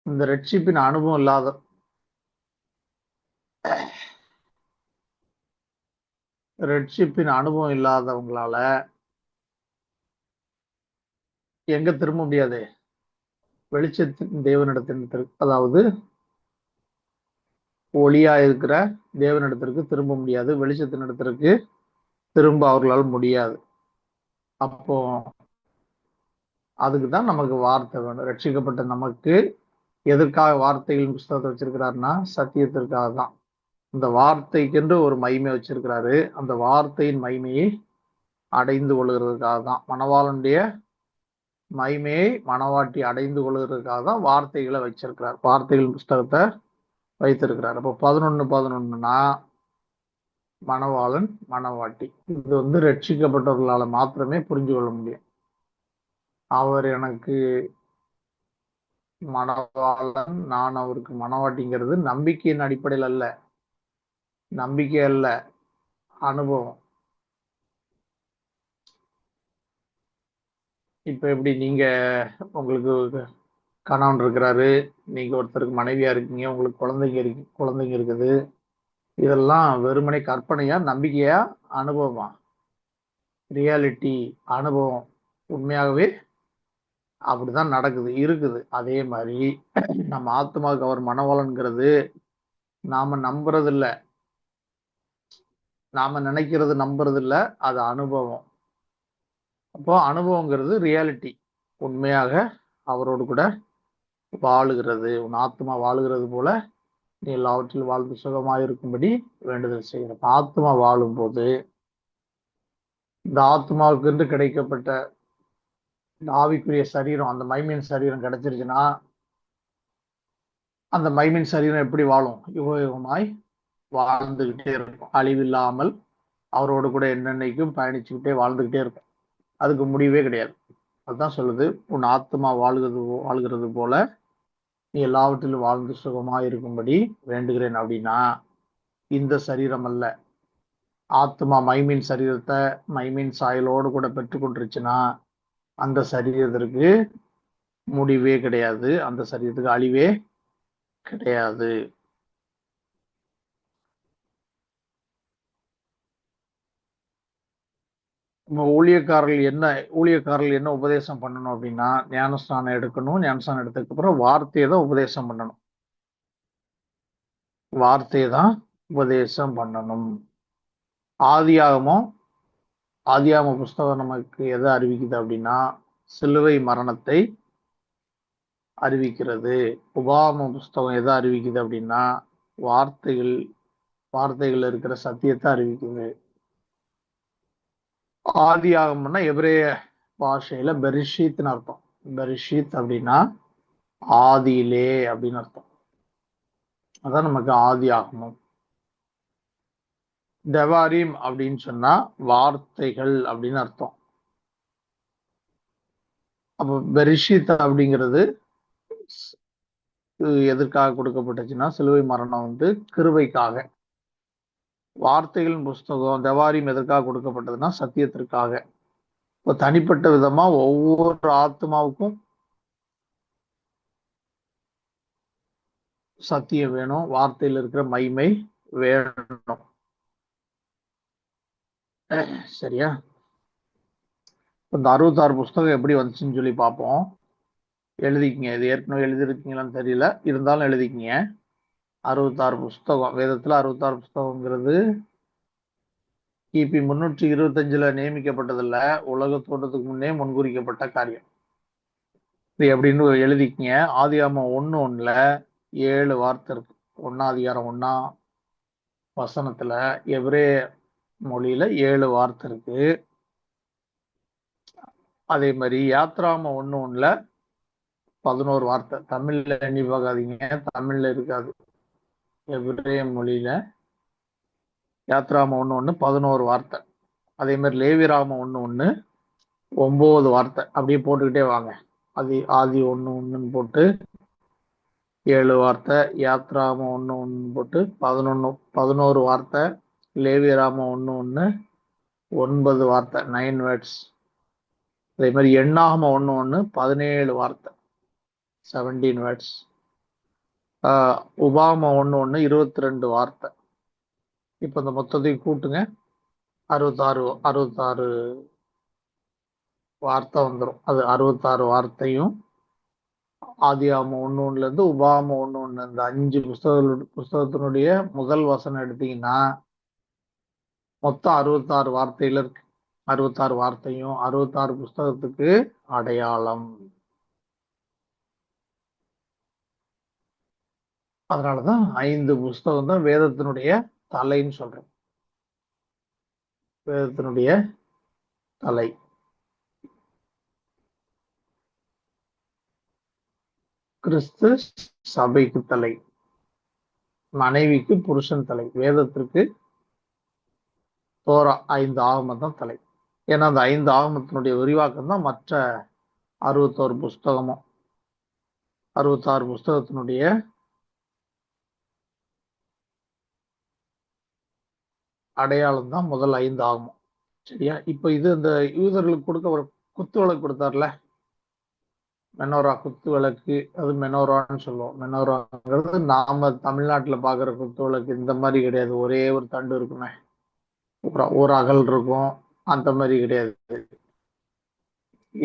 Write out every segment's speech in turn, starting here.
இந்த ரட்சிப்பின் அனுபவம் இல்லாத ரட்சிப்பின் அனுபவம் இல்லாதவங்களால எங்க திரும்ப முடியாது? வெளிச்சத்தின் தேவனிடத்தின், அதாவது ஒளியா இருக்கிற தேவனிடத்திற்கு திரும்ப முடியாது. வெளிச்சத்தின் இடத்திற்கு திரும்ப அவர்களால் முடியாது. அப்போ அதுக்குதான் நமக்கு வார்த்தை வேணும். ரட்சிக்கப்பட்ட நமக்கு எதற்காக வார்த்தைகளின் புஸ்தகத்தை வச்சிருக்கிறாருன்னா சத்தியத்திற்காக தான். இந்த வார்த்தைக்கென்று ஒரு மகிமை வச்சிருக்கிறாரு. அந்த வார்த்தையின் மகிமையை அடைந்து கொள்கிறதுக்காக தான். மணவாளனுடைய மகிமையை மணவாட்டி அடைந்து கொள்கிறதுக்காக தான் வார்த்தைகளை வச்சிருக்கிறார். வார்த்தைகளின் புஸ்தகத்தை வைத்திருக்கிறார். அப்போ 11:11னா மணவாளன் மணவாட்டி. இது ரட்சிக்கப்பட்டவர்களால மாத்திரமே புரிஞ்சு கொள்ள முடியும். அவர் எனக்கு மணவாளன், நான் அவருக்கு மணவாட்டிங்கிறது நம்பிக்கையின் அடிப்படையில் அல்ல. நம்பிக்கை அல்ல, அனுபவம். இப்ப எப்படி நீங்க உங்களுக்கு கணவன் இருக்கிறாரு, நீங்க ஒருத்தருக்கு மனைவியா இருக்கீங்க, உங்களுக்கு குழந்தைங்க இருக்குது. இதெல்லாம் வெறுமனே கற்பனையா, நம்பிக்கையா, அனுபவமா? ரியாலிட்டி, அனுபவம். உண்மையாகவே அப்படிதான் நடக்குது, இருக்குது. அதே மாதிரி நம்ம ஆத்மாவுக்கு அவர் மனவளன்கிறது நாம நம்புறது இல்ல, நாம நினைக்கிறது நம்புறது இல்ல, அது அனுபவம். அப்போ அனுபவங்கிறது ரியாலிட்டி. உண்மையாக அவரோடு கூட வாழுகிறது. உன் ஆத்மா வாழுகிறது போல நீ எல்லாவற்றிலும் வாழ்ந்து சுகமாயிருக்கும்படி வேண்டுதல் செய்கிற. ஆத்மா வாழும் போது இந்த ஆத்மாவுக்கு கிடைக்கப்பட்ட இந்த ஆவிக்குரிய சரீரம், அந்த மைமின் சரீரம் கிடைச்சிருச்சுன்னா அந்த மைமின் சரீரம் எப்படி வாழும்? யுகயுகமாய் வாழ்ந்துகிட்டே இருக்கும், அழிவில்லாமல் அவரோடு கூட என்னென்னைக்கும் பயணிச்சுக்கிட்டே வாழ்ந்துகிட்டே இருக்கும். அதுக்கு முடிவே கிடையாது. அதுதான் சொல்லுது, உன் ஆத்மா வாழ்கிறது போல நீ எல்லாவற்றிலும் வாழ்ந்து சுகமாக இருக்கும்படி வேண்டுகிறேன். அப்படின்னா இந்த சரீரம் அல்ல. ஆத்மா மைமின் சரீரத்தை மைமின் சாயலோடு கூட பெற்றுக்கொண்டுருச்சுன்னா அந்த சரீரத்திற்கு முடிவே கிடையாது, அந்த சரீரத்துக்கு அழிவே கிடையாது. ஊழியக்காரர்கள் என்ன உபதேசம் பண்ணணும் அப்படின்னா, ஞானஸ்தானம் எடுக்கணும். ஞானஸ்தானம் எடுத்ததுக்கு அப்புறம் வார்த்தையை தான் உபதேசம் பண்ணணும். வார்த்தையை தான் உபதேசம் பண்ணணும். ஆதியாகம புஸ்தகம் நமக்கு எதை அறிவிக்குது அப்படின்னா சிலுவை மரணத்தை அறிவிக்கிறது. உபாகம புஸ்தகம் எதை அறிவிக்குது அப்படின்னா வார்த்தைகள் இருக்கிற சத்தியத்தை அறிவிக்குது. ஆதியாகம்னா எபிரேய பாஷையில பெரிஷீத்னு அர்த்தம். பெரிஷீத் அப்படின்னா ஆதியிலே அப்படின்னு அர்த்தம். அதான் நமக்கு ஆதியாகமம். தெவாரீம் அப்படின்னு சொன்னா வார்த்தைகள் அப்படின்னு அர்த்தம். அப்ப பெரிஷீத் அப்படிங்கிறது எதற்காக கொடுக்கப்பட்டுச்சுன்னா சிலுவை மரணம் கிருபைக்காக. வார்த்தைகளின் புஸ்தகம் தெவாரீம் எதற்காக கொடுக்கப்பட்டதுன்னா சத்தியத்திற்காக. இப்போ தனிப்பட்ட விதமா ஒவ்வொரு ஆத்மாவுக்கும் சத்தியம் வேணும், வார்த்தையில் இருக்கிற மகிமை வேணும். சரியா? இந்த 66 புஸ்தகம் எப்படி வந்துச்சுன்னு சொல்லி பார்ப்போம். எழுதிக்கிங்க. இது ஏற்கனவே எழுதிருக்கீங்களான்னு தெரியல, இருந்தாலும் எழுதிக்கிங்க. 66 புஸ்தகம், வேதத்துல 66 புஸ்தகங்கிறது கிபி 325 நியமிக்கப்பட்டதில்ல, உலக தோற்றத்துக்கு முன்னே முன்குறிக்கப்பட்ட காரியம். இது எப்படின்னு எழுதிக்கிங்க. ஆதியாகமம் 1:1 7 வார்த்தை இருக்கு. 1 1 வசனத்துல எபிரேய மொழியில 7 வார்த்தை இருக்கு. அதே மாதிரி யாத்ராம 1:1 11 வார்த்தை. தமிழ்ல எண்ணி பார்க்காதீங்க, தமிழ்ல இருக்காது. எபிரேய மொழியில யாத்ராம 1:1 11 வார்த்தை. அதே மாதிரி லேவிராம 1:1 9 வார்த்தை. அப்படியே போட்டுக்கிட்டே வாங்க. ஆதி 1:1 போட்டு 7 வார்த்தை, யாத்ராம 1:1 போட்டு 11 வார்த்தை, லேவியராம 1:1 9 வார்த்தை, 9 வேர்ட்ஸ். அதே மாதிரி எண்ணாகம 1:1 17 வார்த்தை, 17 வேர்ட்ஸ். உபாம 1:1 22 வார்த்தை. இப்ப இந்த மொத்தத்தையும் கூட்டுங்க, 66 வார்த்தை வந்துடும். அது 66 வார்த்தையும் ஆதியாகமம் 1:1 இருந்து உபாகமம் 1:1 இந்த 5 புஸ்தகத்தினுடைய முதல் வசனம் எடுத்தீங்கன்னா மொத்தம் 66 வார்த்தையில இருக்கு. 66 வார்த்தையும் 66 புஸ்தகத்துக்கு அடையாளம். அதனாலதான் 5 புஸ்தகம் தான் வேதத்தினுடைய தலைன்னு சொல்றோம். வேதத்தினுடைய தலை. கிறிஸ்து சபைக்கு தலை, மனைவிக்கு புருஷன் தலை, வேதத்திற்கு தோரா 5 ஆகமம் தான் தலை. ஏன்னா அந்த 5 ஆகமத்தினுடைய விரிவாக்கம் தான் மற்ற 61 புஸ்தகமும். 66 புஸ்தகத்தினுடைய அடையாளம் தான் முதல் 5 ஆகமம். சரியா? இப்ப இது இந்த யூதர்களுக்கு கொடுக்க ஒரு குத்து விளக்கு கொடுத்தார்ல, மெனோரா குத்து விளக்கு, அது மெனோரான்னு சொல்லுவோம். மெனோராங்கிறது நாம தமிழ்நாட்டுல பாக்குற குத்து விளக்கு இந்த மாதிரி கிடையாது. ஒரே ஒரு தண்டு இருக்குமே, ஒரு அகல் இருக்கும், அந்த மாதிரி கிடையாது.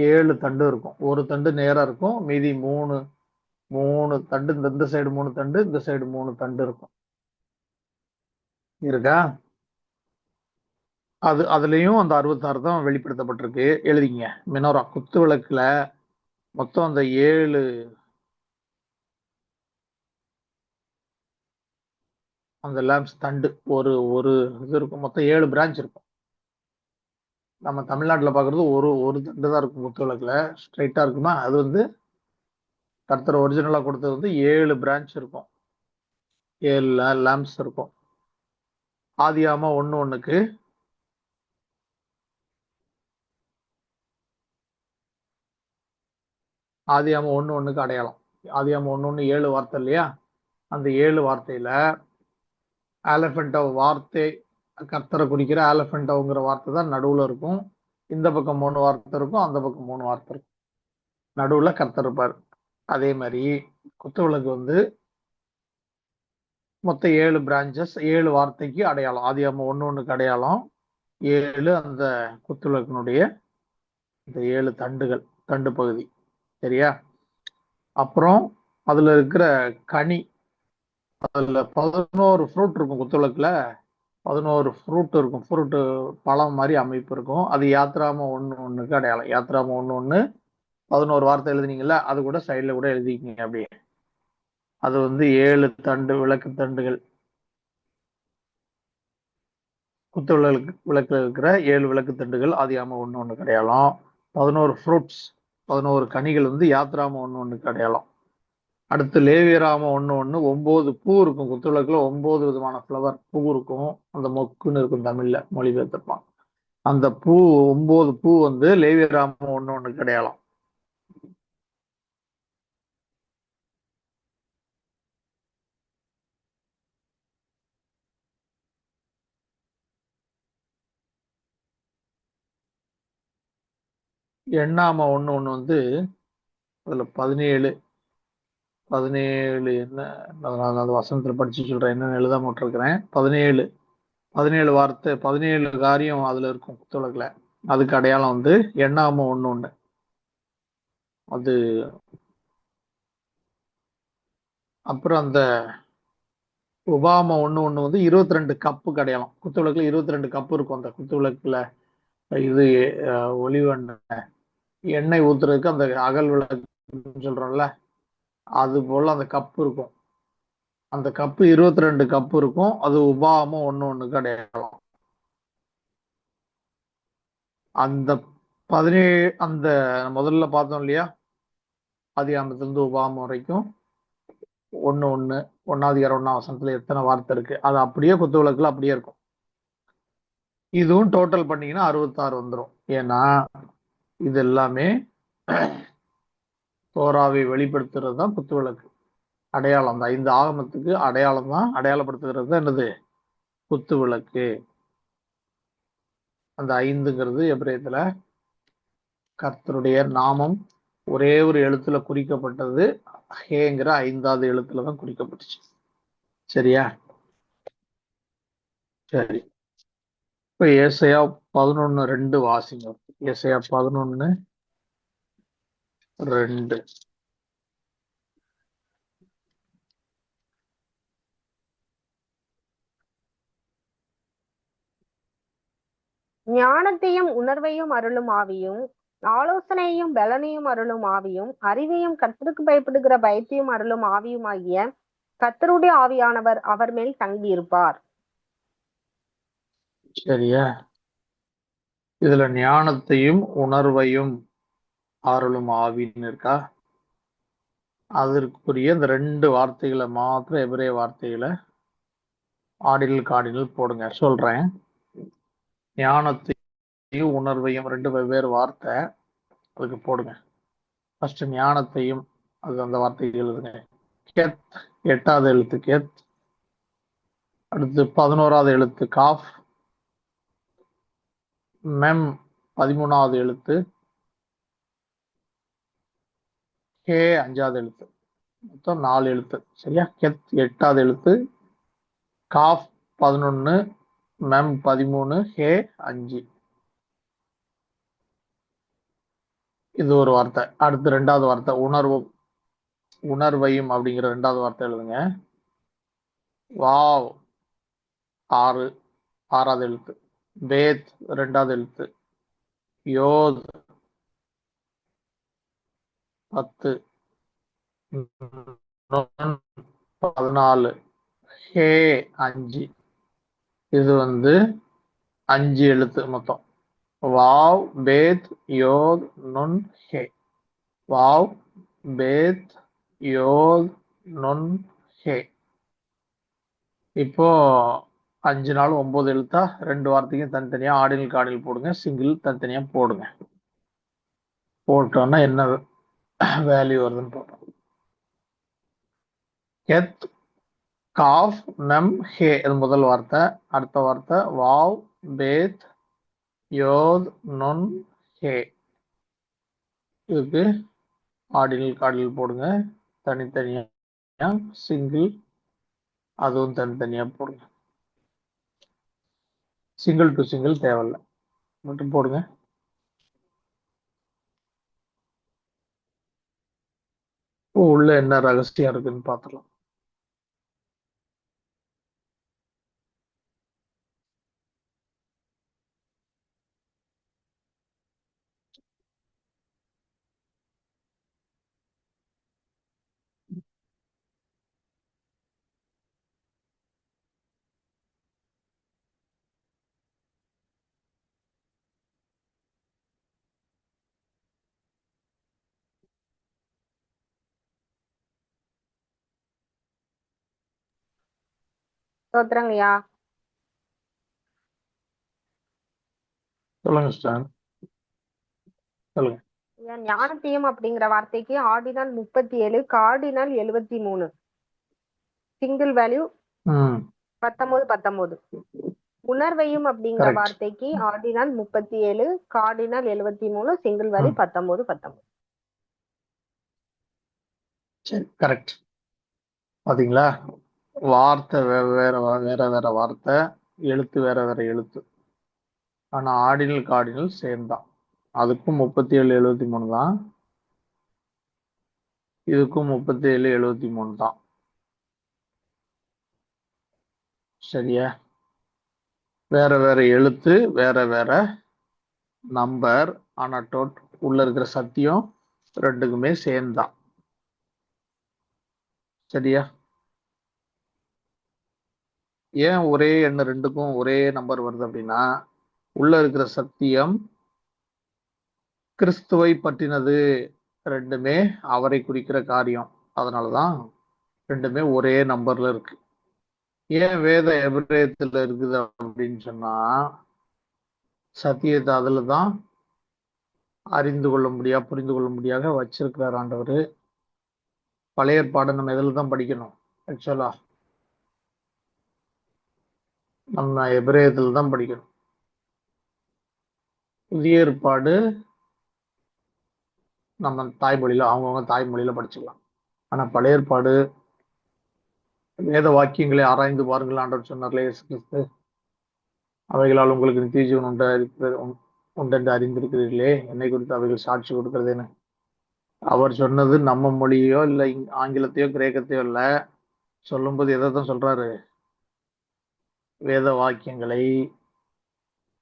7 தண்டு இருக்கும். ஒரு தண்டு நேரா இருக்கும், மீதி மூணு தண்டு, இந்த சைடு 3 தண்டு, இந்த சைடு 3 தண்டு இருக்கும். இருக்கா? அதுலயும் அந்த 66 தான் வெளிப்படுத்தப்பட்டிருக்கு. எழுதிங்க. மெனோரா குத்து விளக்குல மொத்தம் அந்த 7 அந்த லேம்ப்ஸ் தண்டு ஒரு இது இருக்கும். மொத்தம் 7 பிரான்ச் இருக்கும். நம்ம தமிழ்நாட்டுல பாக்குறது ஒரு தண்டு தான் இருக்கும். குத்து விளக்குல ஸ்ட்ரைட்டா இருக்குமா? அது வந்து கர்த்தர் ஒரிஜினலா கொடுத்தது வந்து 7 பிரான்ச் இருக்கும், 7 லேம்ப்ஸ் இருக்கும். ஆதியாகமம் 1:1க்கு ஆதியாகமம் 1:1க்கு அடையாளம். ஆதியாகமம் 1:1 7 வார்த்தை இல்லையா? அந்த 7 வார்த்தையில ஆலஃபென்டோ வார்த்தை, கர்த்தரை குறிக்கிற ஆலஃபென்டோங்கிற வார்த்தை தான் நடுவுல இருக்கும். இந்த பக்கம் 3 வார்த்தை இருக்கும், அந்த பக்கம் 3 வார்த்தை இருக்கும். நடுவுல கர்த்தர் இருப்பார். அதே மாதிரி குத்துவிளக்கு வந்து மொத்தம் 7 பிரான்ச்சஸ், 7 வார்த்தைக்கு அடையாளம். ஆதியாகமம் 1:1க்கு அடையாளம் 7 அந்த குத்துவிளக்கினுடைய இந்த 7 தண்டுகள், தண்டு பகுதி. சரியா? அப்புறம் அதுல இருக்கிற கனி, அதுல 11 ஃப்ரூட் இருக்கும். குத்துவிளக்குல 11 ஃப்ரூட் இருக்கும். ஃப்ரூட் பழம் மாதிரி அமைப்பு இருக்கும். அது யாத்ராமம் 1:1க்கு அடையாளம். யாத்ராமம் 1:1 11 வார்த்தை எழுதுனீங்கல்ல, அது கூட சைட்ல கூட எழுதிக்கிங்க அப்படியே. அது வந்து 7 தண்டு விளக்கு தண்டுகள். குத்து விளக்குல இருக்கிற 7 விளக்கு தண்டுகள் ஆதியாகமம் 1:1க்கு அடையாளம். 11 ஃப்ரூட்ஸ், 11 கனிகள் வந்து யாத்ராமம் 1:1க்கு அடையாளம். அடுத்து லேவியராமம் 1:1 9 பூ இருக்கும். குத்துவிளக்குல 9 விதமான ஃப்ளவர் பூ இருக்கும். அந்த மொக்குன்னு இருக்கும், தமிழ்ல மொழிபெயர்த்திருப்பான். அந்த பூ 9 பூ வந்து லேவியராமம் 1:1க்கு அடையாளம். எண்ணாம 1:1 வந்து அதுல 17 என்ன, நான் அந்த வசனத்துல படிச்சு சொல்றேன், என்னன்னு எழுதாம விட்டுருக்கிறேன். 17 வார்த்தை, 17 காரியம் அதுல இருக்கும் குத்துவிளக்குல. அதுக்கு அடையாளம் வந்து எண்ணாம 1:1. அது அப்புறம் அந்த உபாம 1:1 வந்து 22 கப்புக்கு அடையாளம். குத்துவிளக்குல 22 கப்பு இருக்கும். அந்த குத்துவிளக்குல இது ஒளிவ எண்ணெய் ஊத்துறதுக்கு அந்த அகல் விளக்கு சொல்றோம்ல, அது போல அந்த கப்பு இருக்கும். அந்த கப்பு 22 கப்பு இருக்கும். அது உபாகமம் 1:1க்கு அடையாளம். அந்த 17 அந்த முதல்ல பார்த்தோம் இல்லையா, ஆதியாகமத்திலிருந்து உபாகமம் வரைக்கும் 1:1 1ஆம் வசனத்துல எத்தனை வார்த்தை இருக்கு, அது அப்படியே குத்து விளக்குல அப்படியே இருக்கும். இதுவும் டோட்டல் பண்ணீங்கன்னா 66 வந்துடும். ஏன்னா இது எல்லாமே தோராவை வெளிப்படுத்துறது தான் குத்து விளக்கு அடையாளம். அந்த 5 ஆகமத்துக்கு அடையாளம் தான், அடையாளப்படுத்துகிறது தான் என்னது, குத்து விளக்கு. அந்த 5ங்கிறது எபிரேயத்துல கர்த்தருடைய நாமம், ஒரே ஒரு எழுத்துல குறிக்கப்பட்டது ஹேங்கிற 5வது எழுத்துல தான் குறிக்கப்பட்டுச்சு. சரியா? சரி. இப்ப ஏசாயா 11:2 வாசிங்க. ஏசாயா 11:2. ஞானத்தையும் உணர்வையும் அருளும் ஆவியும், ஆலோசனையும் பலனையும் அருளும் ஆவியும், அறிவையும் கர்த்தருக்கு பயப்படுகிற பயத்தையும் அருளும் ஆவியுமாகிய கர்த்தருடைய ஆவியானவர் அவர் மேல் தங்கியிருப்பார். சரியா? இதுல ஞானத்தையும் உணர்வையும் அருளும் ஆவின்னு இருக்கா? அதற்குரிய இந்த 2 வார்த்தைகளை மாத்திரம் எபிரேய வார்த்தைகளை ஆர்டினல் கார்டினல் போடுங்க. சொல்றேன். ஞானத்தையும் உணர்வையும் 2 வெவ்வேறு வார்த்தை, அதுக்கு போடுங்க. ஃபர்ஸ்ட் ஞானத்தையும், அது அந்த வார்த்தைகள் எழுதுங்க. கெத் 8வது எழுத்து கெத். அடுத்து 11வது எழுத்து காஃப். மெம் 13வது எழுத்து. ஹே 5வது எழுத்து. மொத்தம் 4 எழுத்து. சரியா? கெத் 8வது எழுத்து, காஃப் 11, மெம் 13, ஹே 5. இது ஒரு வார்த்தை. அடுத்து 2வது வார்த்தை உணர்வும், உணர்வையும் அப்படிங்கிற 2வது வார்த்தை எழுதுங்க. வாவ் 6வது எழுத்து. பேத் 2வது எழுத்து. யோத் 10, 14, ஹே 5. இது 5 எழுத்து மொத்தம். வாவ் பேத் யோத் நுன் ஹே. வாவ் பேத் யோத் நுன் ஹே. இப்போ 5 நாள் 9 எழுத்தா? 2 வார்த்தைக்கும் தனித்தனியா ஆர்டினல் கார்டினல் போடுங்க. சிங்கிள் தனித்தனியா போடுங்க. போட்டோன்னா என்ன வேல்யூ வருதுன்னு பார்ப்போம். கெத் காஃப் மெம் ஹே, இது முதல் வார்த்தை. அடுத்த வார்த்தை வாவ் பேத் யோத் நுன் ஹே. இதுக்கு ஆர்டினல் கார்டினல் போடுங்க. தனித்தனியா சிங்கிள், அதுவும் தனித்தனியா போடுங்க. சிங்கிள் டு சிங்கிள் தேவையில்லை, மட்டும் போடுங்க. உள்ள என்ன ரகசியம் இருக்குன்னு பார்த்துக்கலாம். சோத்திரங்கய்யா. சொல்லுங்க ஸ்டார், சொல்லுங்க. ஞானத்தையும் அப்படிங்கிற வார்த்தைக்கு ஆர்டினல் 37, கார்டினல் 73. Single value 19. உணர்வையும் அப்படிங்கிற கரெக்ட். வார்த்தைக்கு ஆர்டினல் 37, கார்டினல் 73, சிங்கிள் வேல்யூ 19. சரி, கரெக்ட். பாத்தீங்களா? வார்த்தை வேற வேற வார்த்தை, எழுத்து வேற எழுத்து. ஆனா ஆர்டினல் கார்டினல் சேம் தான். அதுக்கும் 37 73 தான், இதுக்கும் 37 73 தான். சரியா? வேற எழுத்து, வேற நம்பர், ஆனா உள்ள இருக்கிற சத்தியம் ரெண்டுக்குமே சேம் தான். சரியா? ஏன் ஒரே எண்ணு ரெண்டுக்கும் ஒரே நம்பர் வருது அப்படின்னா, உள்ள இருக்கிற சத்தியம் கிறிஸ்துவை பற்றினது. ரெண்டுமே அவரை குறிக்கிற காரியம். அதனாலதான் ரெண்டுமே ஒரே நம்பர்ல இருக்கு. ஏன் வேத எபிரேயத்துல இருக்குது அப்படின்னு சொன்னா, சத்தியத்தை அதுலதான் அறிந்து கொள்ள முடியாது, புரிந்து கொள்ள முடியாத வச்சிருக்கிறார் ஆண்டவர். பழைய ஏற்பாடு நம்ம எதுல தான் படிக்கணும்? ஆக்சுவலா நம்ம எபிரேயத்துல தான் படிக்கணும். புதிய ஏற்பாடு நம்ம தாய்மொழியில அவங்கவுங்க தாய்மொழியில படிச்சுக்கலாம். ஆனா பழைய ஏற்பாடு வேத வாக்கியங்களை ஆராய்ந்து பாருங்கள் ஆண்டவர் சொன்னார்ல இயேசு கிறிஸ்து. அவைகளால் உங்களுக்கு நித்திய ஜீவன் உண்டென்று அறிந்திருக்கிறீர்களே, என்னை குறித்து அவைகள் சாட்சி கொடுக்கிறதுன்னு. அவர் சொன்னது நம்ம மொழியோ இல்ல ஆங்கிலத்தையோ கிரேக்கத்தையோ இல்ல. சொல்லும்போது எதைத்தான் சொல்றாரு? வேத வாக்கியங்களை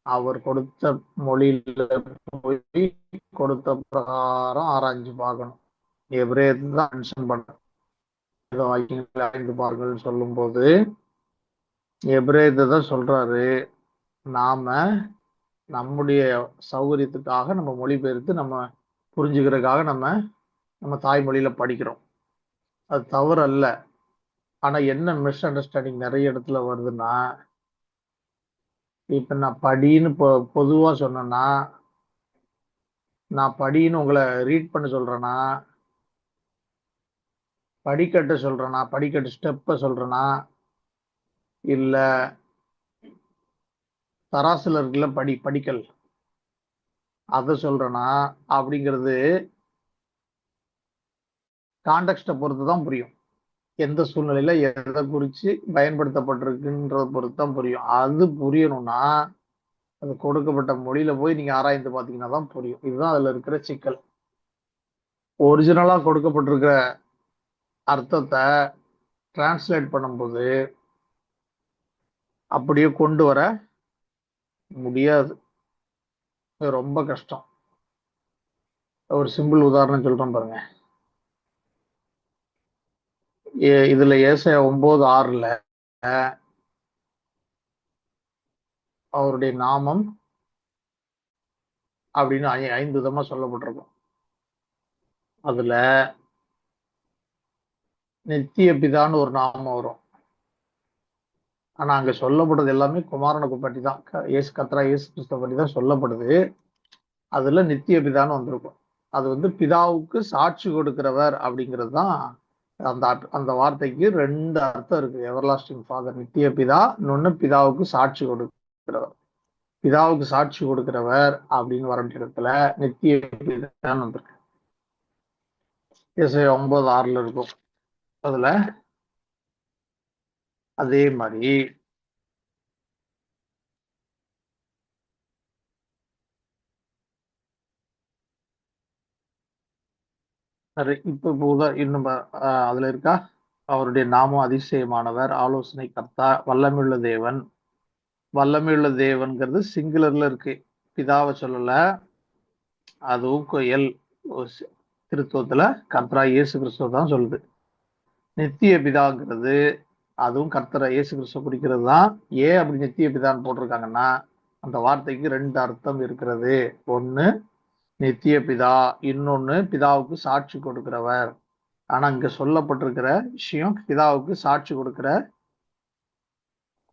அவர் கொடுத்த மொழியில போய் கொடுத்த பிரகாரம் ஆராய்ஞ்சு பார்க்கணும். எபிரேயத்தை தான் மென்ஷன் பண்ற. வேத வாக்கியங்களை ஆராய்ந்து பாருங்கள் சொல்லும் போது எபிரேயத்தை தான் சொல்றாரு. நாம நம்முடைய சௌகரியத்துக்காக நம்ம மொழிபெயர்த்து நம்ம புரிஞ்சுக்கிறதுக்காக நம்ம தாய்மொழியில படிக்கிறோம். அது தவறு அல்ல. ஆனா என்ன மிஸ் அண்டர்ஸ்டாண்டிங் நிறைய இடத்துல வருதுன்னா, இப்ப நான் படின்னு பொதுவா சொன்னேன்னா, நான் படின்னு உங்களை ரீட் பண்ண சொல்றேன்னா, படிக்கட்டு சொல்றேன்னா, படிக்கட்டு ஸ்டெப்ப சொல்றேன்னா, இல்ல தராசுல இருக்குல்ல படிக்கல் அதை சொல்றேன்னா, அப்படிங்கிறது கான்டெக்ஸ்ட பொறுத்து தான் புரியும். எந்த சூழ்நிலையில எதை குறிச்சு பயன்படுத்தப்பட்டிருக்குன்றத பொறுத்து தான் புரியும். அது புரியணும்னா அது கொடுக்கப்பட்ட மொழியில போய் நீங்க ஆராய்ந்து பார்த்தீங்கன்னா தான் புரியும். இதுதான் அதுல இருக்கிற சிக்கல். ஒரிஜினலா கொடுக்கப்பட்டிருக்கிற அர்த்தத்தை டிரான்ஸ்லேட் பண்ணும்போது அப்படியே கொண்டு வர முடியாது. இது ரொம்ப கஷ்டம். ஒரு சிம்பிள் உதாரணம் சொல்றேன் பாருங்க. இதுல ஏசாயா 9:6 அவருடைய நாமம் அப்படின்னு 5 விதமா சொல்லப்பட்டிருக்கும். அதுல நித்திய பிதான்னு ஒரு நாமம் வரும். ஆனா அங்க சொல்லப்படுறது எல்லாமே குமாரனுக்கு பற்றி தான். கர்த்தரா இயேசு கிறிஸ்துவ பற்றி தான் சொல்லப்படுது. அதுல நித்திய பிதான்னு வந்திருக்கும். அது வந்து பிதாவுக்கு சாட்சி கொடுக்கிறவர் அப்படிங்கிறது தான். அந்த அந்த வார்த்தைக்கு 2 அர்த்தம் இருக்கு. எவர்லாஸ்டிங் ஃபாதர் நித்திய பிதா, இன்னொன்னு பிதாவுக்கு சாட்சி கொடுக்கிறவர். பிதாவுக்கு சாட்சி கொடுக்கிறவர் அப்படின்னு வர இடத்துல நித்திய பிதான்னு வந்திருக்கு. ஏசாயா 9:6 இருக்கும். அதுல அதே மாதிரி இப்ப இன்னும் அதுல இருக்கா? அவருடைய நாமம் அதிசயமானவர், ஆலோசனை கர்த்தா, வல்லமையுள்ள தேவன். வல்லமையுள்ள தேவன்கிறது சிங்குலர்ல இருக்கு, பிதாவை சொல்லல. அதுவும் திருத்துவத்துல கர்த்தரா இயேசு கிறிஸ்துவ தான் சொல்லுது. நித்திய பிதாங்கிறது அதுவும் கர்த்தரா இயேசு கிறிஸ்துவ குறிக்கிறது தான். ஏன் அப்படி நித்திய பிதான்னு போட்டிருக்காங்கன்னா, அந்த வார்த்தைக்கு 2 அர்த்தம் இருக்கிறது. ஒண்ணு நித்திய பிதா, இன்னொன்னு பிதாவுக்கு சாட்சி கொடுக்கிறவர். ஆனா இங்க சொல்லப்பட்டிருக்கிற விஷயம் பிதாவுக்கு சாட்சி கொடுக்கிற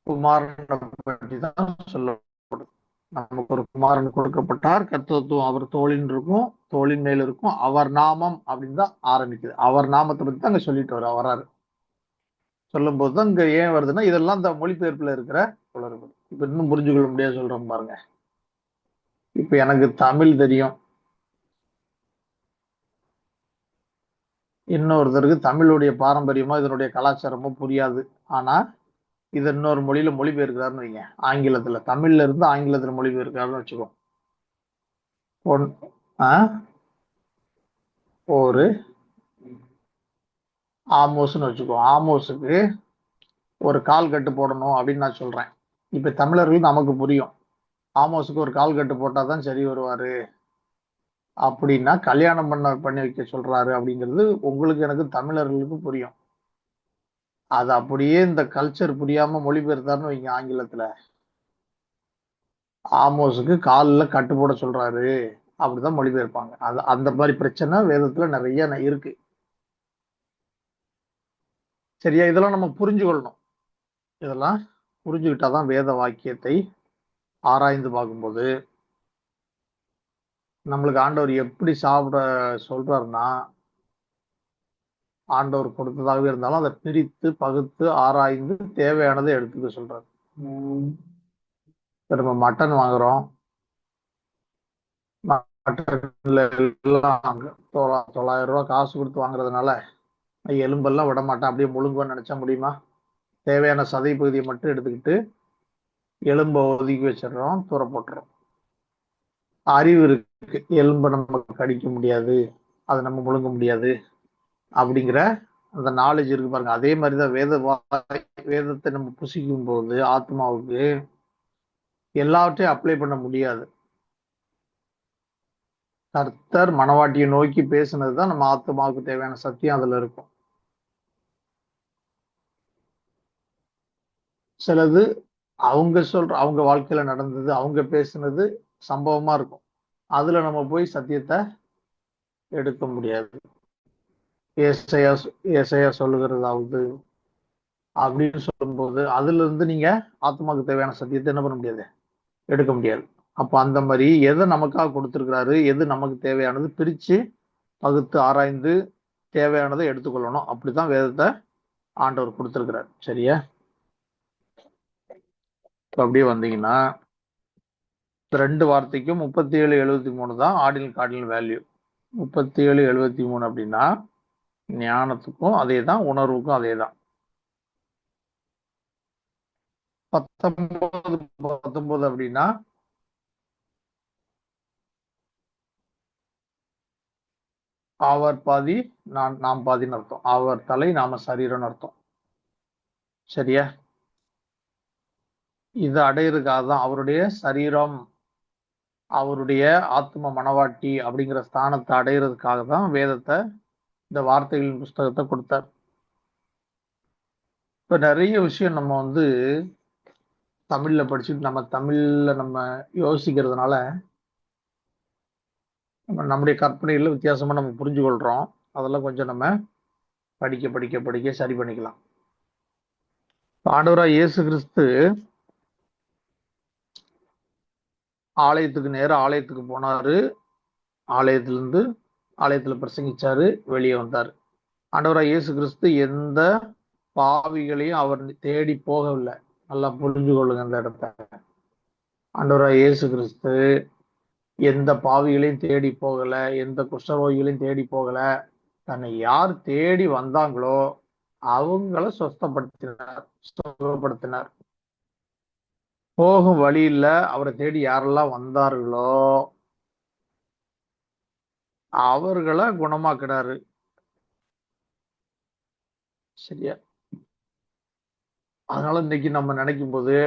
குமாரனை பற்றி தான் சொல்லப்படுது. நமக்கு ஒரு குமாரன் கொடுக்கப்பட்டார், கர்த்தத்துவம் அவர் தோளின் இருக்கும், தோளின் மேல் இருக்கும், அவர் நாமம் அப்படின்னு தான் ஆரம்பிக்குது. அவர் நாமத்தை பத்தி தான் அங்க சொல்லிட்டு வராரு. சொல்லும் போதுதான் இங்க ஏன் வருதுன்னா, இதெல்லாம் இந்த மொழிபெயர்ப்புல இருக்கிற தொடர்கள். இப்ப இன்னும் புரிஞ்சுக்கொள்ள முடியாது சொல்றோம் பாருங்க. இப்ப எனக்கு தமிழ் தெரியும், இன்னொருத்தருக்கு தமிழுடைய பாரம்பரியமோ இதனுடைய கலாச்சாரமோ புரியாது. ஆனா இது இன்னொரு மொழியில மொழிபெயர்க்கிறாருன்னு வைங்க, ஆங்கிலத்துல, தமிழ்ல இருந்து ஆங்கிலத்துல மொழிபெயர்க்கிறாருன்னு வச்சுக்கோ. ஒரு ஆமோஸ்ன்னு வச்சுக்கோ. ஆமோஸுக்கு ஒரு கால் கட்டு போடணும் அப்படின்னு நான் சொல்றேன். இப்ப தமிழர்கள் நமக்கு புரியும், ஆமோஸுக்கு ஒரு கால் கட்டு போட்டாதான் சரி வருவாரு அப்படின்னா கல்யாணம் பண்ணி வைக்க சொல்றாரு அப்படிங்கிறது உங்களுக்கு எனக்கு தமிழர்களுக்கு புரியும். அது அப்படியே இந்த கல்ச்சர் புரியாம மொழிபெயர்த்தாருன்னு வைங்க ஆங்கிலத்துல, ஆமோஸுக்கு காலில் கட்டு போட சொல்றாரு அப்படிதான் மொழிபெயர்ப்பாங்க. அது அந்த மாதிரி பிரச்சனை வேதத்துல நிறைய இருக்கு. சரியா? இதெல்லாம் நம்ம புரிஞ்சு கொள்ளணும். இதெல்லாம் புரிஞ்சுக்கிட்டாதான் வேத வாக்கியத்தை ஆராய்ந்து பார்க்கும்போது நம்மளுக்கு ஆண்டவர் எப்படி சாப்பிட சொல்றாருன்னா, ஆண்டவர் கொடுத்ததாகவே இருந்தாலும் அதை பிரித்து பகுத்து ஆராய்ந்து தேவையானதை எடுத்துக்க சொல்றாரு. இப்ப நம்ம மட்டன் வாங்குறோம், எல்லாம் 900 ரூபாய் காசு கொடுத்து வாங்குறதுனால எலும்பெல்லாம் விட மாட்டேன் அப்படியே முழுங்குவேன்னு நினைச்சா முடியுமா? தேவையான சதை பகுதியை மட்டும் எடுத்துக்கிட்டு எலும்பை ஒதுக்கி வச்சிடறோம், தூர போட்டுறோம். அறிவு இருக்கு, எலும்பை நம்ம கடிக்க முடியாது, அதை நம்ம முழுங்க முடியாது அப்படிங்கிற அந்த நாலேஜ் இருக்கு பாருங்க. அதே மாதிரிதான் வேதத்தை நம்ம புசிக்கும் போது ஆத்மாவுக்கு எல்லாவற்றையும் அப்ளை பண்ண முடியாது. கர்த்தர் மனவாட்டியை நோக்கி பேசுனதுதான் நம்ம ஆத்மாவுக்கு தேவையான சத்தியம் அதுல இருக்கும். சிலது அவங்க வாழ்க்கையில நடந்தது, அவங்க பேசுனது சம்பவமா இருக்கும். அதுல நம்ம போய் சத்தியத்தை எடுக்க முடியாது. ஏசையா ஏசையா சொல்லுகிறதாவது அப்படின்னு சொல்லும்போது அதுல இருந்து நீங்க ஆத்மாவுக்கு தேவையான சத்தியத்தை என்ன பண்ண முடியாது, எடுக்க முடியாது. அப்ப அந்த மாதிரி எதை நமக்காக கொடுத்திருக்கிறாரு, எது நமக்கு தேவையானது பிரிச்சு பகுத்து ஆராய்ந்து தேவையானதை எடுத்துக்கொள்ளணும். அப்படித்தான் வேதத்தை ஆண்டவர் கொடுத்திருக்கிறார். சரியா? அப்படியே வந்தீங்கன்னா 2 வார்த்தைக்கும் 37-73 தான் ஆர்டினல் கார்டினல் வேல்யூ. 37-73 அப்படின்னா ஞானத்துக்கும் அதே தான், உணர்வுக்கும் அதே தான். 19-19 அப்படின்னா அவர் பாதி நாம் பாதின்னு அர்த்தம். அவர் தலை நாம சரீரம்னு அர்த்தம். சரியா? இதை அடையிறதுக்காக தான் அவருடைய சரீரம், அவருடைய ஆத்ம மனவாட்டி அப்படிங்கிற ஸ்தானத்தை அடையிறதுக்காக தான் வேதத்தை, இந்த வார்த்தைகளின் புஸ்தகத்தை கொடுத்தார். இப்ப நிறைய விஷயம் நம்ம தமிழ்ல படிச்சுட்டு நம்ம தமிழ்ல நம்ம யோசிக்கிறதுனால நம்முடைய கற்பனையில வித்தியாசமா நம்ம புரிஞ்சு கொள்றோம். அதெல்லாம் கொஞ்சம் நம்ம படிக்க படிக்க படிக்க சரி பண்ணிக்கலாம். ஆண்டவராய் இயேசு கிறிஸ்து ஆலயத்துக்கு போனாரு. ஆலயத்துல பிரசங்கிச்சாரு, வெளியே வந்தாரு. ஆண்டவராய் இயேசு கிறிஸ்து எந்த பாவிகளையும் அவர் தேடி போகவில்லை. நல்லா புரிஞ்சு கொள்ளுங்க அந்த இடத்த. ஆண்டவராய் இயேசு கிறிஸ்து எந்த பாவிகளையும் தேடி போகல, எந்த குஷ்டரோகிகளையும் தேடி போகல. தன்னை யார் தேடி வந்தாங்களோ அவங்கள சுகப்படுத்தினார். போகும் வழியில அவரை தேடி யாரெல்லாம் வந்தார்களோ அவர்களை குணமாக்கினாரு. சரியா? அதனால இன்னைக்கு நம்ம நினைக்கும் போது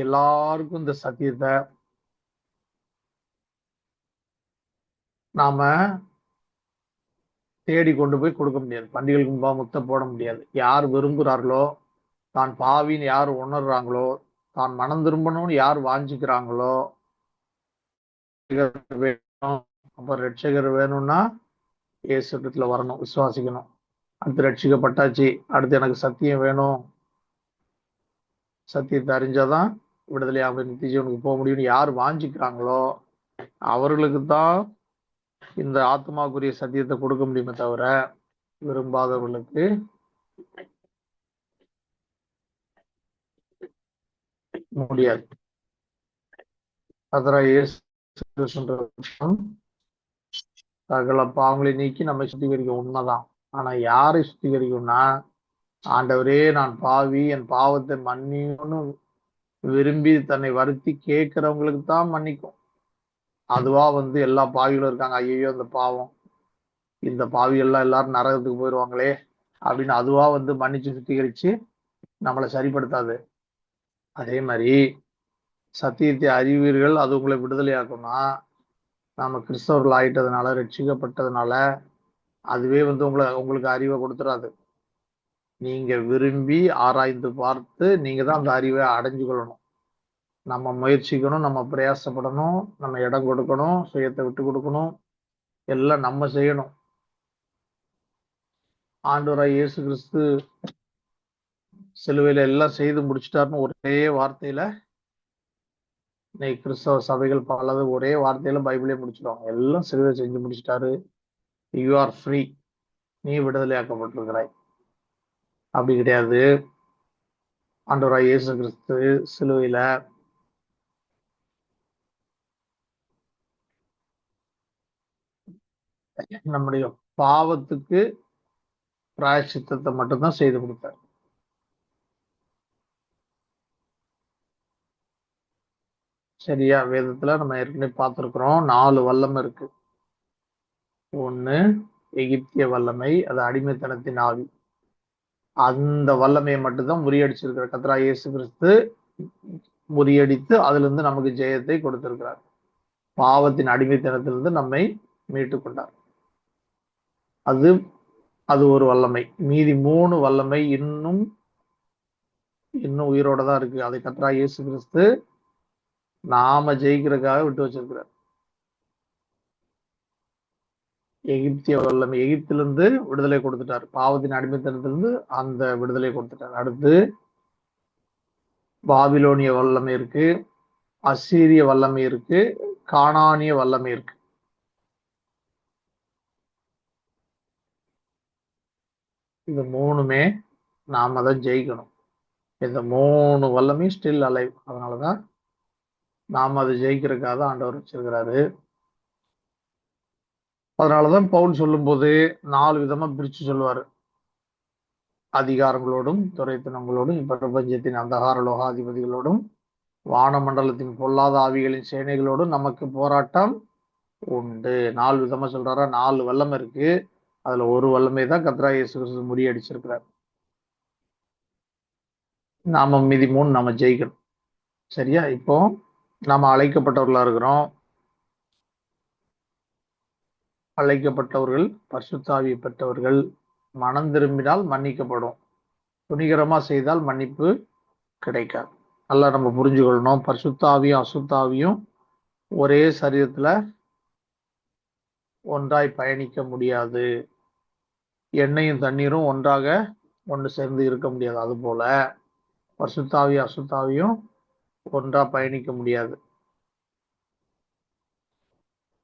எல்லாருக்கும் இந்த சத்தியத்தை நாம தேடி கொண்டு போய் கொடுக்க முடியாது. பண்டிகைகளுக்கு முன்பாக முத்த போட முடியாது. யார் விரும்புகிறார்களோ, தான் பாவின்னு யார் உணர்றாங்களோ, தான் மனம் திரும்பணும்னு யார் வாஞ்சிக்கிறாங்களோ, வேணும். அப்ப ரட்சகர் வேணும்னா இயேசுல வரணும், விசுவாசிக்கணும். அடுத்து ரட்சிக்கப்பட்டாச்சு, அடுத்து எனக்கு சத்தியம் வேணும், சத்தியத்தை அறிஞ்சாதான் விடுதலையாக நித்திய ஜீவனுக்கு போக முடியும்னு யார் வாஞ்சிக்கிறாங்களோ அவர்களுக்கு தான் இந்த ஆத்மாக்குரிய சத்தியத்தை கொடுக்க முடியுமே தவிர விரும்பாதவர்களுக்கு முடியாது. சகல பாவங்களை நீக்கி நம்மை சுத்திகரிக்க உண்மைதான். ஆனா யாரை சுத்திகரிக்கும்னா, ஆண்டவரே நான் பாவி, என் பாவத்தை மன்னியும்னு விரும்பி தன்னை வருத்தி கேட்கிறவங்களுக்கு தான் மன்னிக்கும். அதுவா எல்லா பாவிகளும் இருக்காங்க, ஐயோ இந்த பாவம், இந்த பாவிகள்லாம் எல்லாரும் நரகத்துக்கு போயிடுவாங்களே அப்படின்னு அதுவா மன்னிச்சு சுத்திகரிச்சு நம்மளை சரிப்படுத்தாது. அதே மாதிரி சத்தியத்தை அறிவீர்கள், அது உங்களை விடுதலையாக்கும்னா நாம கிறிஸ்தவர்கள் ஆயிட்டதுனால, ரட்சிக்கப்பட்டதுனால அதுவே உங்களுக்கு அறிவை கொடுத்துடாது. நீங்க விரும்பி ஆராய்ந்து பார்த்து நீங்க தான் அந்த அறிவை அடைஞ்சு கொள்ளணும். நம்ம முயற்சிக்கணும், நம்ம பிரயாசப்படணும், நம்ம இடம் கொடுக்கணும், சுயத்தை விட்டு கொடுக்கணும், எல்லாம் நம்ம செய்யணும். ஆண்டவராய் இயேசு கிறிஸ்து சிலுவையில எல்லாம் செய்து முடிச்சிட்டாருன்னு ஒரே வார்த்தையில இன்னைக்கு கிறிஸ்தவ சபைகள் பலது ஒரே வார்த்தையில பைபிளே முடிச்சிடுவாங்க. எல்லாம் சிலுவை செஞ்சு முடிச்சிட்டாரு, யூ ஆர் ஃப்ரீ, நீ விடுதலையாக்கப்பட்டிருக்கிறாய். அப்படி கிடையாது. ஆண்டவராய் இயேசு கிறிஸ்து சிலுவையில நம்முடைய பாவத்துக்கு பிராயச்சித்தத்தை மட்டும்தான் செய்து கொடுத்தார். சரியா? வேதத்துல நம்ம ஏற்கனவே பார்த்திருக்கிறோம், 4 வல்லமை இருக்கு. ஒண்ணு எகிப்திய வல்லமை, அது அடிமைத்தனத்தின் ஆவி. அந்த வல்லமையை மட்டும்தான் முறியடிச்சிருக்கிற கர்த்தராகிய இயேசு கிறிஸ்து முறியடித்து அதுல இருந்து நமக்கு ஜெயத்தை கொடுத்திருக்கிறார். பாவத்தின் அடிமைத்தனத்திலிருந்து நம்மை மீட்டு கொண்டார். அது அது ஒரு வல்லமை. மீதி 3 வல்லமை இன்னும் உயிரோட தான் இருக்கு. அதை கர்த்தராகிய இயேசு கிறிஸ்து நாம ஜெயிக்கிறதுக்காக விட்டு வச்சிருக்கிறார். எகிப்திய வல்லமை, எகிப்திலிருந்து விடுதலை கொடுத்துட்டார். பாவத்தின் அடிமைத்தனத்திலிருந்து அந்த விடுதலை கொடுத்துட்டார். அடுத்து பாபிலோனிய வல்லமை இருக்கு, அசீரிய வல்லமை இருக்கு, கானானிய வல்லமை இருக்கு. இது 3மே நாம தான் ஜெயிக்கணும். இந்த 3 வல்லமையும் ஸ்டில் அலைவ். அதனாலதான் நாம அதை ஜெயிக்கிறதுக்காக தான் ஆண்டவர் வச்சிருக்கிறாரு. அதனாலதான் பவுல் சொல்லும் போது 4 விதமா பிரிச்சு சொல்லுவாரு. அதிகாரங்களோடும், துரைத்தனங்களோடும், பிரபஞ்சத்தின் அந்தகார லோகாதிபதிகளோடும், வானமண்டலத்தின் பொல்லாத ஆவிகளின் சேனைகளோடும் நமக்கு போராட்டம் உண்டு. 4 விதமா சொல்றாரா? 4 வல்லமை இருக்கு. அதுல ஒரு வல்லமை தான் கர்த்தராகிய இயேசு கிறிஸ்து முறியடிச்சிருக்கிறார். நாம மீதி 3 நாம ஜெயிக்கணும். சரியா? இப்போ நாம அழைக்கப்பட்டவர்களா இருக்கிறோம். அழைக்கப்பட்டவர்கள், பரிசுத்த ஆவியை பெற்றவர்கள். மனம் திரும்பினால் மன்னிக்கப்படும், துணிகரமா செய்தால் மன்னிப்பு கிடைக்காது. நல்லா நம்ம புரிஞ்சுக்கொள்ளணும். பரிசுத்த ஆவியும் அசுத்த ஆவியும் ஒரே சரீரத்துல ஒன்றாய் பயணிக்க முடியாது. எண்ணெயும் தண்ணீரும் ஒன்று சேர்ந்து இருக்க முடியாது. அது போல பரிசுத்தாவியும் அசுத்தாவியும் ஒன்றா பயணிக்க முடியாது.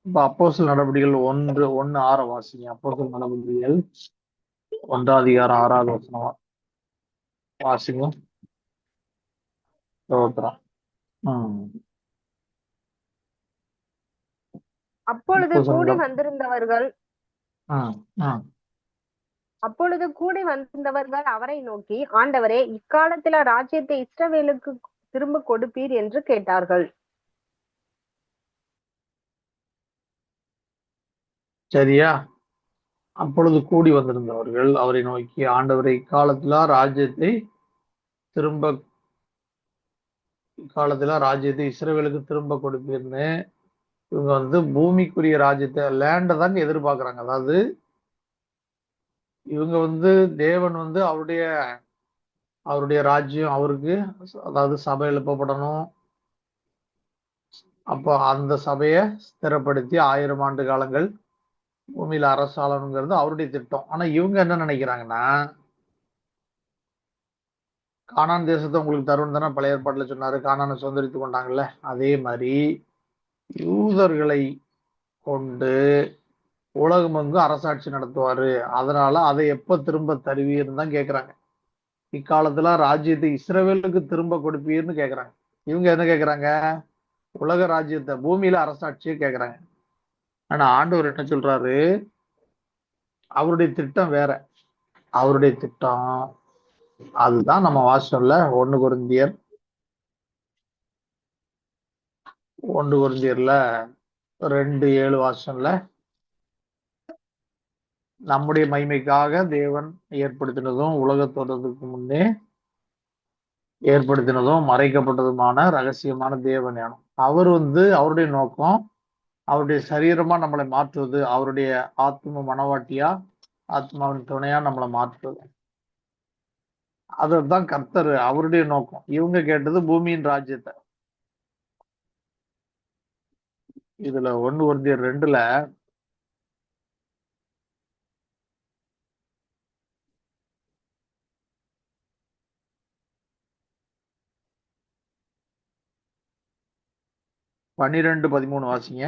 இப்ப அப்போஸ்தலர் நடவடிக்கைகள் 1:1-6 வாசிங்க. அப்போஸ்தலர் நடவடிக்கைகள் 1:6 வாசிங்க. ஸ்தோத்திரம். அப்பொழுது கூடி வந்திருந்தவர்கள் அவரை நோக்கி, ஆண்டவரே, இக்காலத்தில் ராஜ்யத்தை இஸ்ரவேலுக்கு திரும்ப கொடுப்பீர் என்று கேட்டார்கள். சரியா? அப்பொழுது கூடி வந்திருந்தவர்கள் அவரை நோக்கி, ஆண்டவரை, இக்காலத்துல ராஜ்யத்தை இஸ்ரவேலுக்கு திரும்ப கொடுப்பீர்னு இவங்க பூமிக்குரிய ராஜ்யத்தை, லேண்டை தாங்க எதிர்பார்க்கறாங்க. அதாவது இவங்க தேவன் அவருடைய ராஜ்யம் அவருக்கு, அதாவது சபை எழுப்பப்படணும். அப்போ அந்த சபையை ஸ்திரப்படுத்தி 1000 ஆண்டு காலங்கள் பூமியில அரசாளனுங்கிறது அவருடைய திட்டம். ஆனா இவங்க என்ன நினைக்கிறாங்கன்னா, கானான் தேசத்தை உங்களுக்கு தருண் தானே பழைய ஏற்பாட்டுல சொன்னாரு. கானானை சுதந்திரித்து கொண்டாங்கல்ல, அதே மாதிரி யூதர்களை கொண்டு உலகம் அரசாட்சி நடத்துவாரு. அதனால அதை எப்ப திரும்ப தருவீர்னு தான் கேட்கிறாங்க. இக்காலத்துல ராஜ்யத்தை இஸ்ரவேலுக்கு திரும்ப கொடுப்பீர்னு கேட்கிறாங்க. இவங்க என்ன கேட்கிறாங்க? உலக ராஜ்யத்தை, பூமியில அரசாட்சியை கேட்கிறாங்க. ஆனா ஆண்டவர் என்ன சொல்றாரு? அவருடைய திட்டம் வேற. அவருடைய திட்டம் அதுதான் நம்ம வாசல்ல 1 கொரிந்தியர் 2:7 வாசல்ல நம்முடைய மகிமைக்காக தேவன் ஏற்படுத்தினதும், உலக தோற்றத்துக்கு முன்னே ஏற்படுத்தினதும், மறைக்கப்பட்டதுமான ரகசியமான தேவன் ஞானம். அவர் அவருடைய நோக்கம் அவருடைய சரீரமா நம்மளை மாற்றுவது, அவருடைய ஆத்ம மனவாட்டியா, ஆத்மாவின் துணையா நம்மளை மாற்றுவது. அதுதான் கர்த்தர் அவருடைய நோக்கம். இவங்க கேட்டது பூமியின் ராஜ்யத்தை. இதுல 1 கொரிந்தியர் 2ல பன்னிரண்டு 13 வாசிங்க.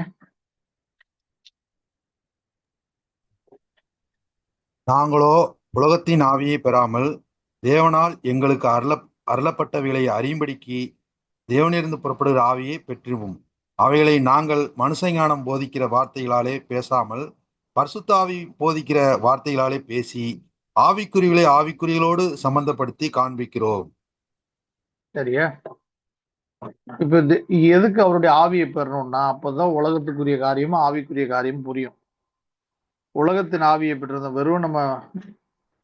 நாங்களோ உலகத்தின் ஆவியை பெறாமல் தேவனால் எங்களுக்கு அருளப்பட்டவைகளை அறியும்படிக்கு தேவனிலிருந்து புறப்படுகிற ஆவியை பெற்றுவோம். அவைகளை நாங்கள் மனுஷஞானம் போதிக்கிற வார்த்தைகளாலே பேசாமல் பரிசுத்தாவி போதிக்கிற வார்த்தைகளாலே பேசி ஆவிக்குறிகளை ஆவிக்குறிகளோடு சம்பந்தப்படுத்தி காண்பிக்கிறோம். சரியா? இப்ப எதுக்கு அவருடைய ஆவியை பெறணும்னா, அப்பதான் உலகத்துக்குரிய காரியமும் ஆவிக்குரிய காரியமும் புரியும். உலகத்தின் ஆவியை பெற்றிருந்த வெறும் நம்ம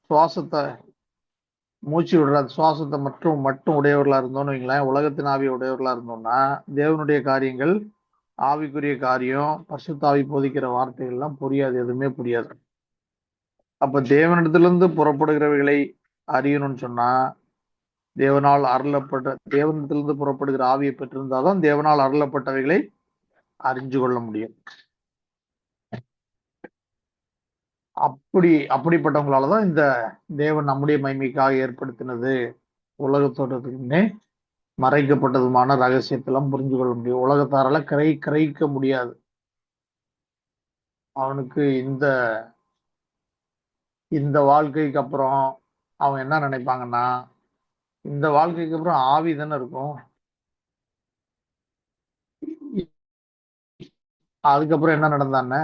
சுவாசத்தை மூச்சு விடுற சுவாசத்தை மட்டும் உடையவர்களா இருந்தோம்னு வைங்களேன், உலகத்தின் ஆவியை உடையவர்களா இருந்தோம்னா தேவனுடைய காரியங்கள், ஆவிக்குரிய காரியம், பரிசுத்த ஆவி போதிக்கிற வார்த்தைகள் எல்லாம் புரியாது, எதுவுமே புரியாது. அப்ப தேவனிடத்திலிருந்து புறப்படுகிறவைகளை அறியணும்னு சொன்னா, தேவனிடத்திலிருந்து புறப்படுகிற ஆவியை பெற்றிருந்தாதான் தேவனால் அருளப்பட்டவைகளை அறிஞ்சு கொள்ள முடியும். அப்படிப்பட்டவங்களாலதான் இந்த தேவன் நம்முடைய மகிமைக்காக ஏற்படுத்தினது, உலகத்தோட்டத்துக்குன்னே மறைக்கப்பட்டதுமான ரகசியத்தெல்லாம் புரிஞ்சு கொள்ள முடியும். உலகத்தாரால கிரகிக்க முடியாது. அவனுக்கு இந்த வாழ்க்கைக்கு அப்புறம் அவன் என்ன நினைப்பாங்கன்னா, இந்த வாழ்க்கைக்கு அப்புறம் ஆவி தானே இருக்கும், அதுக்கப்புறம் என்ன நடந்தானே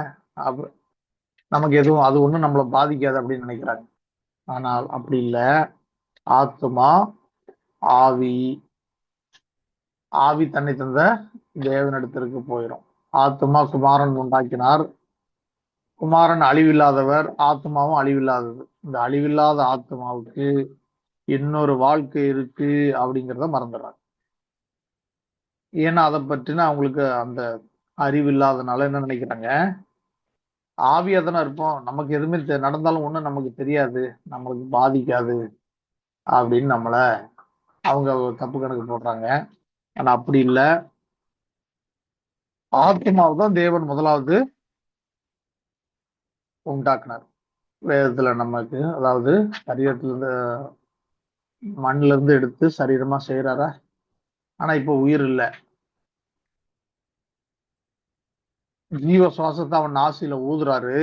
நமக்கு எதுவும் அது ஒண்ணும் நம்மளை பாதிக்காது அப்படின்னு நினைக்கிறாங்க. ஆனால் அப்படி இல்லை. ஆத்மா, ஆவி தன்னை தந்த தேவனிடத்திற்கு போயிடும். ஆத்மா குமாரன் உண்டாக்கினார். குமாரன் அழிவில்லாதவர், ஆத்மாவும் அழிவில்லாதது. இந்த அழிவில்லாத ஆத்மாவுக்கு இன்னொரு வாழ்க்கை இருக்கு அப்படிங்கிறத மறந்துடுறாங்க. ஏன்னா அதை பற்றின அவங்களுக்கு அந்த அறிவு இல்லாதனால என்ன நினைக்கிறாங்க, ஆவியா தானே இருப்போம், நமக்கு எதுவுமே நடந்தாலும் ஒண்ணும் நமக்கு தெரியாது, நம்மளுக்கு பாதிக்காது அப்படின்னு அவங்க தப்பு கணக்கு போடுறாங்க. ஆனா அப்படி இல்லை. ஆத்மாவுதான் தேவன் முதலாவது உண்டாக்குனார். வேதத்துல நமக்கு, அதாவது சரீரத்துல இருந்து மண்ணுல இருந்து எடுத்து சரீரமா செய்யறாரா? ஆனா இப்ப உயிர் இல்லை. ஜீவ சுவாசத்தை அவன் நாசியில ஊதுறாரு.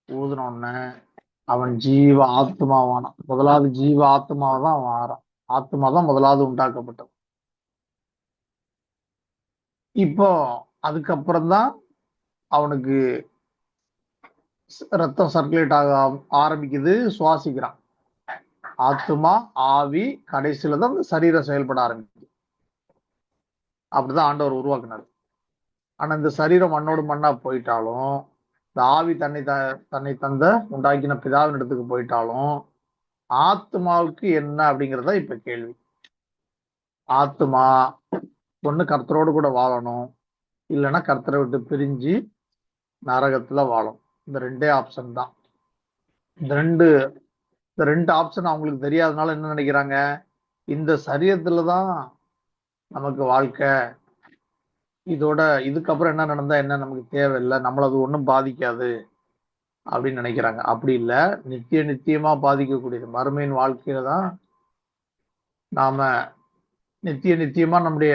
ஊதுன உடனே அவன் ஜீவ ஆத்மாவான முதலாவது ஜீவ ஆத்மாவை தான் அவன் ஆறான். ஆத்மா தான் முதலாவது உண்டாக்கப்பட்டது. இப்போ அதுக்கப்புறம் தான் அவனுக்கு ரத்தம் சர்க்குலேட் ஆக ஆரம்பிக்குது, சுவாசிக்கிறான். ஆத்மா, ஆவி, கடைசியில தான் சரீரம் செயல்பட ஆரம்பிக்குது. அப்படிதான் ஆண்டவர் உருவாக்குனாரு. ஆனா இந்த சரீரம் மண்ணோடு மண்ணா போயிட்டாலும், இந்த ஆவி தன்னை தந்த உண்டாக்கின பிதாவின் இடத்துக்கு போயிட்டாலும், ஆத்மாவுக்கு என்ன அப்படிங்கிறத இப்ப கேள்வி. ஆத்மா ஒண்ணு கர்த்தரோடு கூட வாழணும், இல்லைன்னா கர்த்தரை விட்டு பிரிஞ்சு நரகத்துல வாழும். இந்த ரெண்டே ஆப்ஷன் தான். இந்த ரெண்டு ஆப்ஷன் அவங்களுக்கு தெரியாதனால என்ன நினைக்கிறாங்க, இந்த சரீரத்துலதான் நமக்கு வாழ்க்கை, இதுக்கப்புறம் என்ன நடந்தா என்ன நமக்கு தேவையில்லை, நம்மள அது ஒன்றும் பாதிக்காது அப்படின்னு நினைக்கிறாங்க. அப்படி இல்லை. நித்தியமா பாதிக்கக்கூடியது மறுமையின் வாழ்க்கையில தான் நாம நித்தியமா நம்முடைய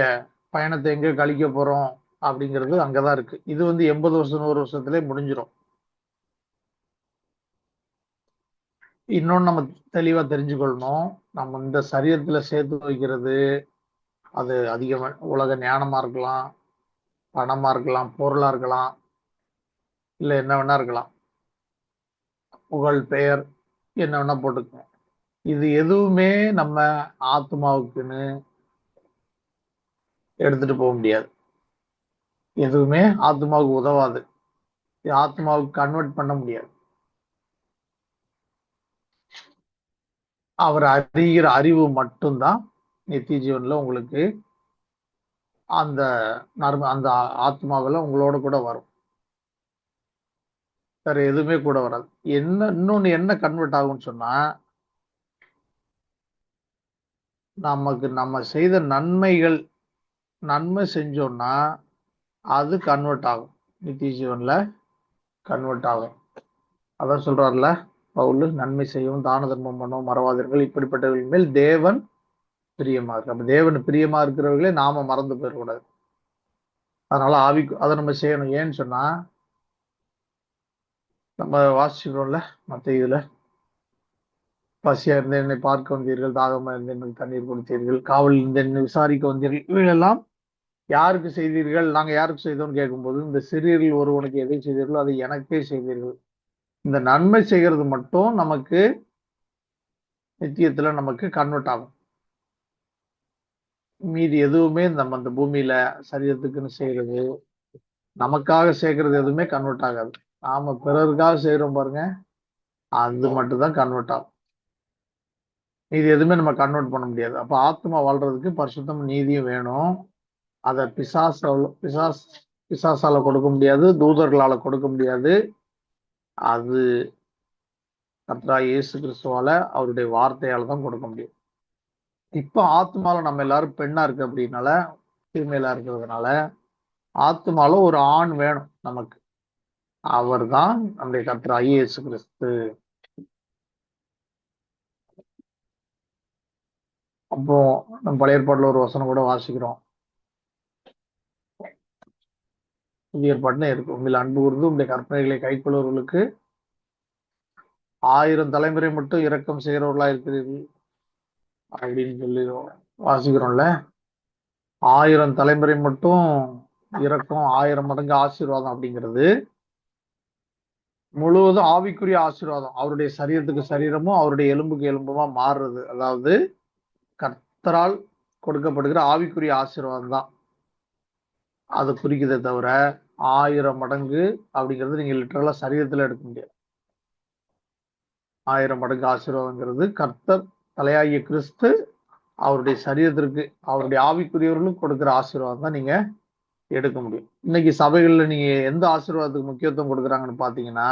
பயணத்தை எங்க கழிக்க போறோம் அப்படிங்கிறது அங்கதான் இருக்கு. இது 80 வருஷம் 100 வருஷத்துல முடிஞ்சிடும். இன்னொன்னு நம்ம தெளிவா தெரிஞ்சுக்கொள்ளணும், நம்ம இந்த சரீரத்துல சேர்த்து வைக்கிறது அது அதிகமா உலக ஞானமா இருக்கலாம், பணமா இருக்கலாம், பொருளா இருக்கலாம், இல்ல என்ன வேணா இருக்கலாம், புகழ் பெயர் என்ன வேணா போட்டுக்கோங்க. இது எதுவுமே நம்ம ஆத்மாவுக்குன்னு எடுத்துட்டு போக முடியாது. எதுவுமே ஆத்மாவுக்கு உதவாது. ஆத்மாவுக்கு கன்வெர்ட் பண்ண முடியாது. அவர் அறிகிற அறிவு மட்டும்தான் நித்திய ஜீவன்ல உங்களுக்கு அந்த அந்த ஆத்மாவில் உங்களோட கூட வரும். வேற எதுவுமே கூட வராது. இன்னொன்னு என்ன கன்வெர்ட் ஆகும்னு சொன்னா, நம்ம செய்த நன்மை செஞ்சோம்னா அது கன்வெர்ட் ஆகும், நித்திய ஜீவன்ல கன்வெர்ட் ஆகும். அதான் சொல்றாருல பவுல், நன்மை செய்யவும் தான தர்மம் பண்ணவும் மறவாதீர்கள், இப்படிப்பட்டவர்கள் மேல் தேவன் பிரியமா இருக்கு. அப்ப தேவன் பிரியமா இருக்கிறவர்களே நாம மறந்து போயிடக்கூடாது. அதனால அதை நம்ம செய்யணும். ஏன்னு சொன்னா, நம்ம வாசிக்கிறோம்ல மத்த இதுல, பசியா இருந்த என்னை பார்க்க வந்தீர்கள், தாகமா இருந்த எனக்கு தண்ணீர் கொடுத்தீர்கள், காவலில் இருந்த என்னை விசாரிக்க வந்தீர்கள், இவையெல்லாம் யாருக்கு செய்தீர்கள், நாங்க யாருக்கு செய்தோம்னு கேட்கும்போது, இந்த சிறியரில் ஒருவனுக்கு எதை செய்தீர்களோ அதை எனக்கே செய்தீர்கள். இந்த நன்மை செய்கிறது மட்டும் நமக்கு நித்தியத்துல நமக்கு கன்வெர்ட் ஆகும். மீதி எதுவுமே நம்ம இந்த பூமியில சரீரத்துக்குன்னு செய்யறது, நமக்காக சேர்க்கறது எதுவுமே கன்வெர்ட் ஆகாது. நாம பிறருக்காக செய்யறோம் பாருங்க, அது மட்டும் தான் கன்வெர்ட் ஆகும். இது எதுவுமே நம்ம கன்வெர்ட் பண்ண முடியாது. அப்ப ஆத்மா வாழ்றதுக்கு பரிசுத்தம் நீதியும் வேணும். அதை பிசாசால கொடுக்க முடியாது, தூதர்களால கொடுக்க முடியாது. அது கர்த்தராகிய இயேசு கிறிஸ்துவால அவருடைய வார்த்தையால தான் கொடுக்க முடியும். இப்ப ஆத்மால நம்ம எல்லாரும் பெண்ணா இருக்கு அப்படின்னால, ஃபீமேலா இருக்கிறதுனால ஆத்மால ஒரு ஆண் வேணும் நமக்கு. அவர் தான் நம்முடைய கர்த்தராகிய இயேசு கிறிஸ்து. அப்போ நம்ம பழைய ஏற்பாட்டுல ஒரு வசனம் கூட வாசிக்கிறோம். புதிய ஏற்பாட்டுல இருக்கு, உங்கள் அன்பு கூர்ந்து உங்களுடைய கற்பனைகளை கைக்கொள்வர்களுக்கு 1000 தலைமுறை மட்டும் இரக்கம் செய்கிறவர்களா இருக்கிறீர்கள் அப்படின்னு சொல்லி வாசிக்கிறோம்ல. 1000 தலைமுறை மட்டும் இரக்கம், 1000 மடங்கு ஆசீர்வாதம் அப்படிங்கிறது முழுவதும் ஆவிக்குரிய ஆசீர்வாதம். அவருடைய சரீரத்துக்கு சரீரமும் அவருடைய எலும்புக்கு எலும்புமா மாறுறது, அதாவது கர்த்தரால் கொடுக்கப்படுகிற ஆவிக்குரிய ஆசீர்வாதம் தான் அது குறிக்குதே தவிர 1000 மடங்கு அப்படிங்கிறது நீங்க லிட்டரலா சரீரத்துல எடுக்க முடியாது. 1000 மடங்கு ஆசீர்வாதங்கிறது கர்த்தர் தலையாகிய கிறிஸ்து அவருடைய சரீரத்திற்கு அவருடைய ஆவிக்குரியவர்களும் கொடுக்கிற ஆசீர்வாதம் தான் நீங்க எடுக்க முடியும். இன்னைக்கு சபைகள்ல நீங்க எந்த ஆசீர்வாதத்துக்கு முக்கியத்துவம் கொடுக்குறாங்கன்னு பாத்தீங்கன்னா,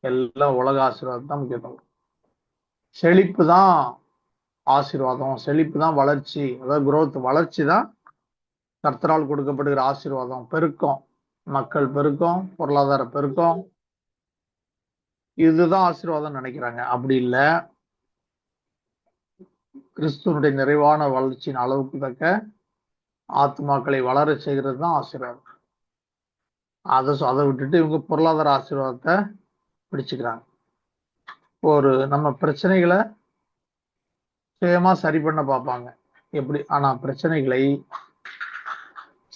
எல்லாம் உலக ஆசீர்வாதம் தான் முக்கியத்துவம். செழிப்பு தான் ஆசீர்வாதம், செழிப்பு தான் வளர்ச்சி, அதாவது growth, வளர்ச்சி தான் கர்த்தரால் கொடுக்கப்படுகிற ஆசீர்வாதம். பெருக்கம், மக்கள் பெருக்கம், பொருளாதார பெருக்கம், இதுதான் ஆசீர்வாதம் நினைக்கிறாங்க. அப்படி இல்லை, கிறிஸ்துவனுடைய நிறைவான வளர்ச்சியின் அளவுக்கு தக்க ஆத்மாக்களை வளர செய்கிறது தான் ஆசீர்வாதம். அதை விட்டுட்டு இவங்க பொருளாதார ஆசீர்வாதத்தை பிடிச்சுக்கிறாங்க. ஒரு நம்ம பிரச்சனைகளை சுயமா சரி பண்ண பார்ப்பாங்க எப்படி. ஆனா பிரச்சனைகளை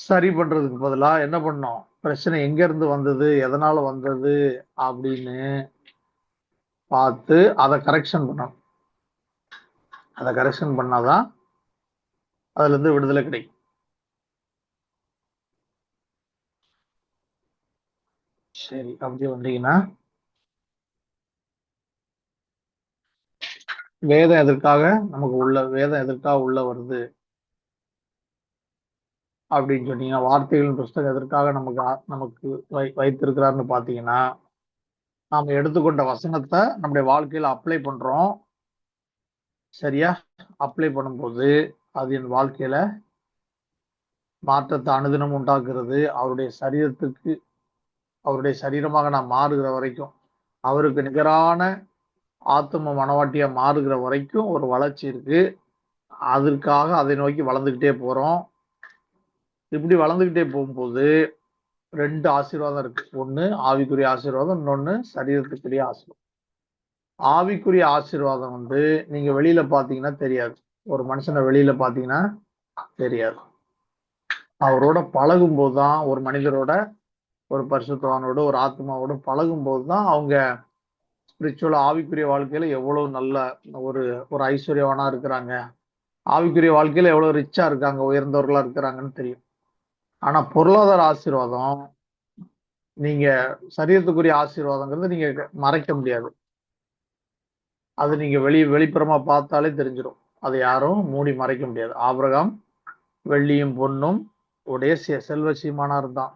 சரி பண்றதுக்கு பதிலா என்ன பண்ணோம், பிரச்சனை எங்க இருந்து வந்தது, எதனால வந்தது அப்படின்னு பார்த்து அதை கரெக்ஷன் பண்ணணும். அதை கரெக்ஷன் பண்ணாதான் அதுல இருந்து விடுதலை கிடைக்கும். சரி, அப்படி வந்தீங்கன்னா வேதம் எதற்காக உள்ள வருது அப்படின்னு சொன்னீங்கன்னா, வார்த்தைகளின் புஸ்தகம் எதற்காக நமக்கு வைத்திருக்கிறாருன்னு பாத்தீங்கன்னா, நாம எடுத்துக்கொண்ட வசனத்தை நம்முடைய வாழ்க்கையில அப்ளை பண்றோம். சரியா? அப்ளை பண்ணும்போது அது என் வாழ்க்கையில மாற்றத்தை அனுதினம் உண்டாக்குறது. அவருடைய சரீரமாக நான் மாறுகிற வரைக்கும், அவருக்கு நிகரான ஆத்தும மனவாட்டியா மாறுகிற வரைக்கும் ஒரு வளர்ச்சி இருக்கு. அதற்காக அதை நோக்கி வளர்ந்துகிட்டே போறோம். இப்படி வளர்ந்துகிட்டே போகும்போது 2 ஆசீர்வாதம் இருக்கு. ஒண்ணு ஆவிக்குரிய ஆசீர்வாதம், இன்னொன்னு சரீரத்துக்குரிய ஆசீர்வாதம். ஆவிக்குரிய ஆசீர்வாதம் நீங்க வெளியில பாத்தீங்கன்னா தெரியாது. ஒரு மனுஷனை வெளியில பாத்தீங்கன்னா தெரியாது. அவரோட பழகும் போதுதான், ஒரு மனிதரோட, ஒரு பரிசுத்தவானோட, ஒரு ஆத்மாவோட பழகும் போதுதான் அவங்க ஸ்பிரிச்சுவல் ஆவிக்குரிய வாழ்க்கையில எவ்வளவு நல்ல ஒரு ஒரு ஐஸ்வர்யவானா இருக்கிறாங்க, ஆவிக்குரிய வாழ்க்கையில எவ்வளவு ரிச்சா இருக்காங்க, உயர்ந்தவர்களா இருக்கிறாங்கன்னு தெரியும். ஆனா பொருளாதார ஆசீர்வாதம், நீங்க சரீரத்துக்குரிய ஆசீர்வாதங்கிறது நீங்க மறைக்க முடியாது. அது நீங்க வெளிப்புறமா பார்த்தாலே தெரிஞ்சிடும். அதை யாரும் மூடி மறைக்க முடியாது. ஆபிரகாம் வெள்ளியும் பொன்னும் உடைய செல்வ சீமானார் தான்.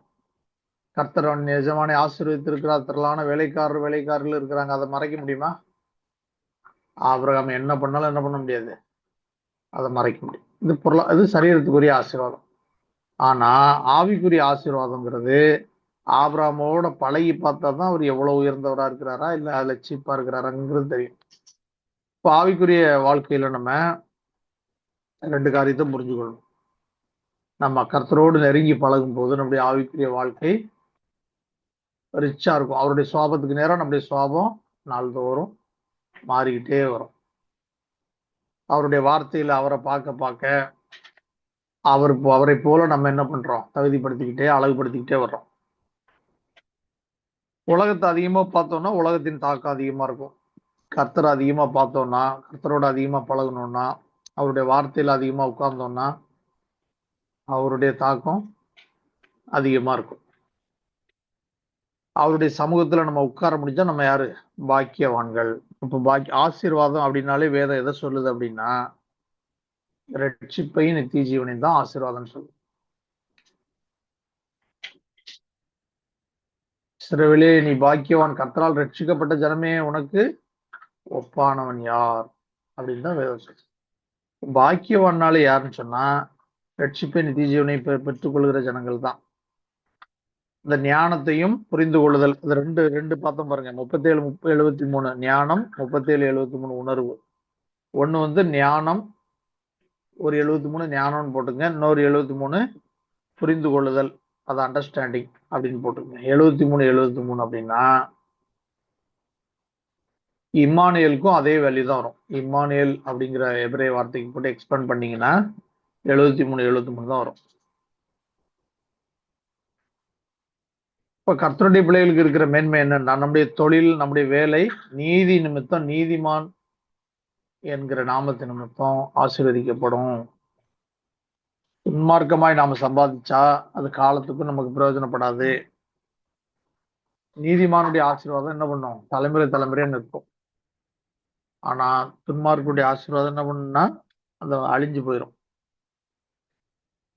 கர்த்தர் எஜமானை ஆசீர்வதித்திருக்கிறார், திரளான வேலைக்காரர்கள் இருக்கிறாங்க. அதை மறைக்க முடியுமா? ஆபிரகாம் என்ன பண்ணாலும் என்ன பண்ண முடியாது, அதை மறைக்க முடியும். இது சரீரத்துக்குரிய ஆசீர்வாதம். ஆனா ஆவிக்குரிய ஆசீர்வாதம்ங்கிறது ஆபிரகாமோட பழகி பார்த்தா தான் அவர் எவ்வளவு உயர்ந்தவரா இருக்கிறாரா இல்ல அதுல சீப்பா இருக்கிறாராங்கிறது தெரியும். இப்போ ஆவிக்குரிய வாழ்க்கையில நம்ம 2 காரியத்தை புரிஞ்சுக்கொள்ளணும். நம்ம கர்த்தரோடு நெருங்கி பழகும் போது நம்முடைய ஆவிக்குரிய வாழ்க்கை ரிச்சா இருக்கும். அவருடைய சுவாபத்துக்கு நேரம் நம்முடைய சுவாபம் நாள்தோறும் மாறிக்கிட்டே வரும். அவருடைய வார்த்தையில அவரை பார்க்க பார்க்க அவரை போல நம்ம என்ன பண்றோம்? தகுதிப்படுத்திக்கிட்டே அழகுபடுத்திக்கிட்டே வர்றோம். உலகத்தை அதிகமா பார்த்தோம்னா உலகத்தின் தாக்கம் அதிகமா இருக்கும். கர்த்தரை அதிகமா பார்த்தோம்னா, கர்த்தரோட அதிகமா பழகணும்னா, அவருடைய வார்த்தையில அதிகமா உட்கார்ந்தோம்னா அவருடைய தாக்கம் அதிகமா இருக்கும். அவருடைய சமூகத்துல நம்ம உட்கார முடிஞ்சா நம்ம யாரு? பாக்கியவான்கள். இப்ப ஆசீர்வாதம் அப்படின்னாலே வேதம் எதை சொல்லுது அப்படின்னா, ரட்சிப்பையும் நித்திய ஜீவனையும் தான் ஆசீர்வாதம் சொல்லுது. சிறுவிலே நீ பாக்கியவான், கர்த்தரால் ரட்சிக்கப்பட்ட ஜனமே உனக்கு ஒப்பானவன் யார் அப்படின்னு தான் வேதம் சொல்லுது. பாக்கியவான்னாலே யாருன்னு சொன்னா, ரட்சிப்பை நித்திய ஜீவனை பெற்றுக் கொள்கிற ஜனங்கள் தான். இந்த ஞானத்தையும் புரிந்து கொள்ளுதல், இது ரெண்டு ரெண்டு பார்த்தோம் பாருங்க. 37 73 ஞானம், 37 73 உணர்வு. ஒண்ணு வந்து ஞானம், ஒரு 73 ஞானம்னு போட்டுங்க. இன்னொரு 73 புரிந்து கொள்ளுதல், அது அண்டர்ஸ்டாண்டிங் அப்படின்னு போட்டுங்க. 73 73 அப்படின்னா இம்மானுவேலுக்கும் அதே வேல்யூ தான் வரும். இம்மானுவேல் அப்படிங்கிற எபிரேய வார்த்தைக்கு போட்டு எக்ஸ்பேண்ட் பண்ணீங்கன்னா 73 73 தான் வரும். இப்ப கர்த்தருடைய பிள்ளைகளுக்கு இருக்கிற மேன்மை என்னன்னா, நம்முடைய தொழில், நம்முடைய வேலை நீதி நிமித்தம், நீதிமான் என்கிற நாமத்து நிமித்தம் ஆசீர்வதிக்கப்படும். உன்மார்க்கமாய் நாம சம்பாதிச்சா அது காலத்துக்கும் நமக்கு பிரயோஜனப்படாது. நீதிமானுடைய ஆசீர்வாதம் என்ன பண்ணும்? தலைமுறை தலைமுறையா நிற்கும். ஆனா துன்மார்க்குடைய ஆசீர்வாதம் என்ன பண்ணும்னா அந்த அழிஞ்சு போயிடும்.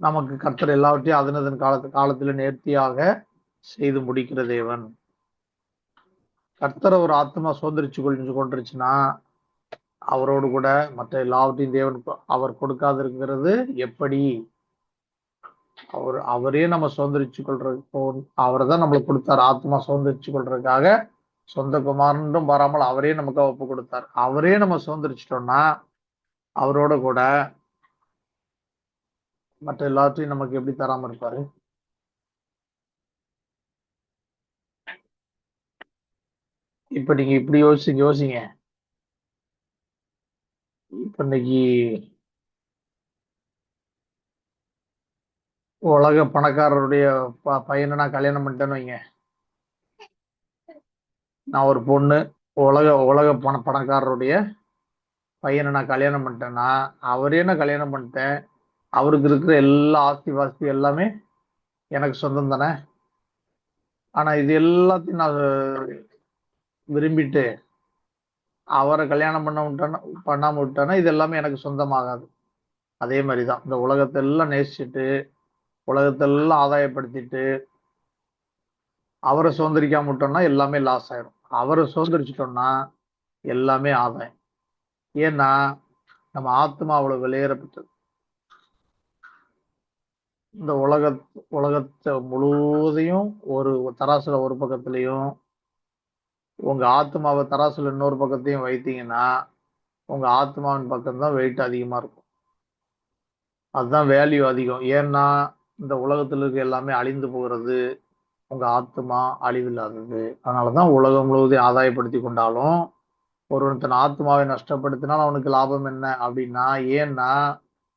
நமக்கு கர்த்தர் எல்லாவற்றையும் அதனதன் காலத்துல நேர்த்தியாக செய்து முடிக்கிற தேவன். கர்த்தரை ஒரு ஆத்மா சுதந்திரிச்சு கொண்டுருச்சுன்னா அவரோடு கூட மற்ற எல்லாவற்றையும் தேவன் அவர் கொடுக்காதிருக்கிறது எப்படி? அவரே நம்ம சுதந்திரிச்சு கொள்றது, அவரை தான் நம்மளுக்கு கொடுத்தாரு. ஆத்மா சுதந்திரிச்சு கொள்றதுக்காக சொந்த குமாரனும் வராமல் அவரே நமக்கு ஒப்பு கொடுத்தார். அவரே நம்ம சுதந்திரிச்சிட்டோம்னா அவரோட கூட மற்ற எல்லாத்தையும் நமக்கு எப்படி தராம இருப்பாரு? இப்ப நீங்க இப்படி யோசிங்க. இப்ப இன்னைக்கு உலக பணக்காரருடைய பையனை நான் கல்யாணம் பண்ணிட்டேன்னு வைங்க. நான் ஒரு பொண்ணு உலக பணக்காரருடைய பையனை நான் கல்யாணம் பண்ணிட்டேன்னா அவரே நான் கல்யாணம் பண்ணிட்டேன். அவருக்கு இருக்கிற எல்லா ஆஸ்தி வாஸ்தி எல்லாமே எனக்கு சொந்தம் தானே. ஆனா இது எல்லாத்தையும் நான் விரும்பிட்டு அவரை கல்யாணம் பண்ணாம விட்டானா இது எல்லாமே எனக்கு சொந்தமாகாது. அதே மாதிரிதான் இந்த உலகத்தை எல்லாம் நேசிச்சுட்டு உலகத்தெல்லாம் ஆதாயப்படுத்திட்டு அவரை சுதந்திரிக்காம விட்டோம்னா எல்லாமே லாஸ் ஆயிடும். அவரை சுதந்திரிச்சிட்டோம்னா எல்லாமே ஆதாயம். ஏன்னா நம்ம ஆத்மா அவ்வளவு வெளியேறப்பட்டது. இந்த உலகத்தை முழுவதையும் ஒரு தராசுல ஒரு பக்கத்துலயும் உங்க ஆத்மாவை தராசுல இன்னொரு பக்கத்தையும் வைத்தீங்கன்னா உங்க ஆத்மாவின் பக்கம்தான் வெயிட் அதிகமா இருக்கும். அதுதான் வேல்யூ அதிகம். ஏன்னா இந்த உலகத்துல இருக்க எல்லாமே அழிந்து போகிறது, உங்க ஆத்மா அழிவில்லாதது. அதனாலதான் உலகம் முழுவதையும் ஆதாயப்படுத்தி கொண்டாலும் ஒருவன் ஆத்மாவை நஷ்டப்படுத்தினால் அவனுக்கு லாபம் என்ன அப்படின்னா, ஏன்னா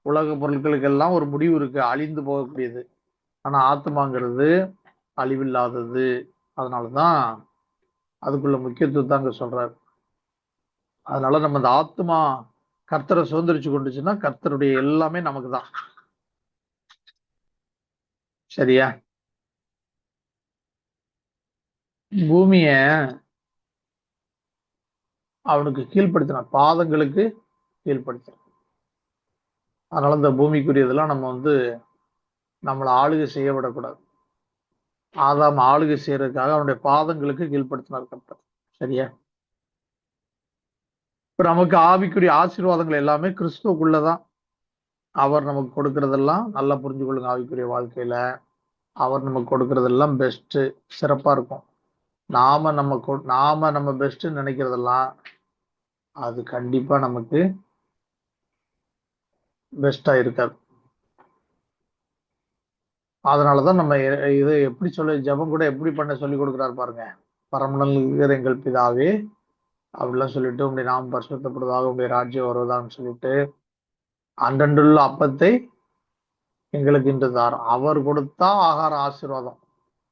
உலக பொருட்களுக்கு எல்லாம் ஒரு முடிவு இருக்கு, அழிந்து போகக்கூடியது. ஆனா ஆத்மாங்கிறது அழிவில்லாதது. அதனாலதான் அதுக்குள்ள முக்கியத்துவம் அங்க சொல்றாரு. அதனால நம்ம இந்த ஆத்மா கர்த்தரை சுதந்திரிச்சு கொண்டுச்சுன்னா கர்த்தருடைய எல்லாமே நமக்கு தான். சரியா? பூமிய அவனுக்கு கீழ்ப்படுத்தினார், பாதங்களுக்கு கீழ்ப்படுத்தினார். அதனால இந்த பூமிக்குரியதெல்லாம் நம்ம நம்மளை ஆளுகை செய்ய விடக்கூடாது. ஆதாம் ஆளுகை செய்யறதுக்காக அவனுடைய பாதங்களுக்கு கீழ்ப்படுத்தினார் கர்த்தர். சரியா? இப்ப நமக்கு ஆவிக்குரிய ஆசீர்வாதங்கள் எல்லாமே கிறிஸ்துவுக்குள்ளதான். அவர் நமக்கு கொடுக்கறதெல்லாம் நல்லா புரிஞ்சு கொள்ளுங்க. ஆவிக்குரிய வாழ்க்கையில அவர் நமக்கு கொடுக்கறதெல்லாம் பெஸ்ட், சிறப்பா இருக்கும். நாம நம்ம பெஸ்ட் நினைக்கிறதெல்லாம் அது கண்டிப்பா நமக்கு பெஸ்டா இருக்காது. அதனாலதான் நம்ம இது எப்படி ஜெபம் கூட எப்படி பண்ண சொல்லி கொடுக்குறாரு பாருங்க. பரமண்டலத்தில் எங்கள் பிதாவே அப்படிலாம் சொல்லிட்டு உங்களுடைய நாமம் பரிசுத்தப்படுவதாக, உங்களுடைய ராஜ்யம் வருவதான்னு சொல்லிட்டு அன்றன்றுள்ள அப்பத்தை எங்களுக்கு இன்று தாரும். அவர் கொடுத்தா ஆகாரம் ஆசீர்வாதம்.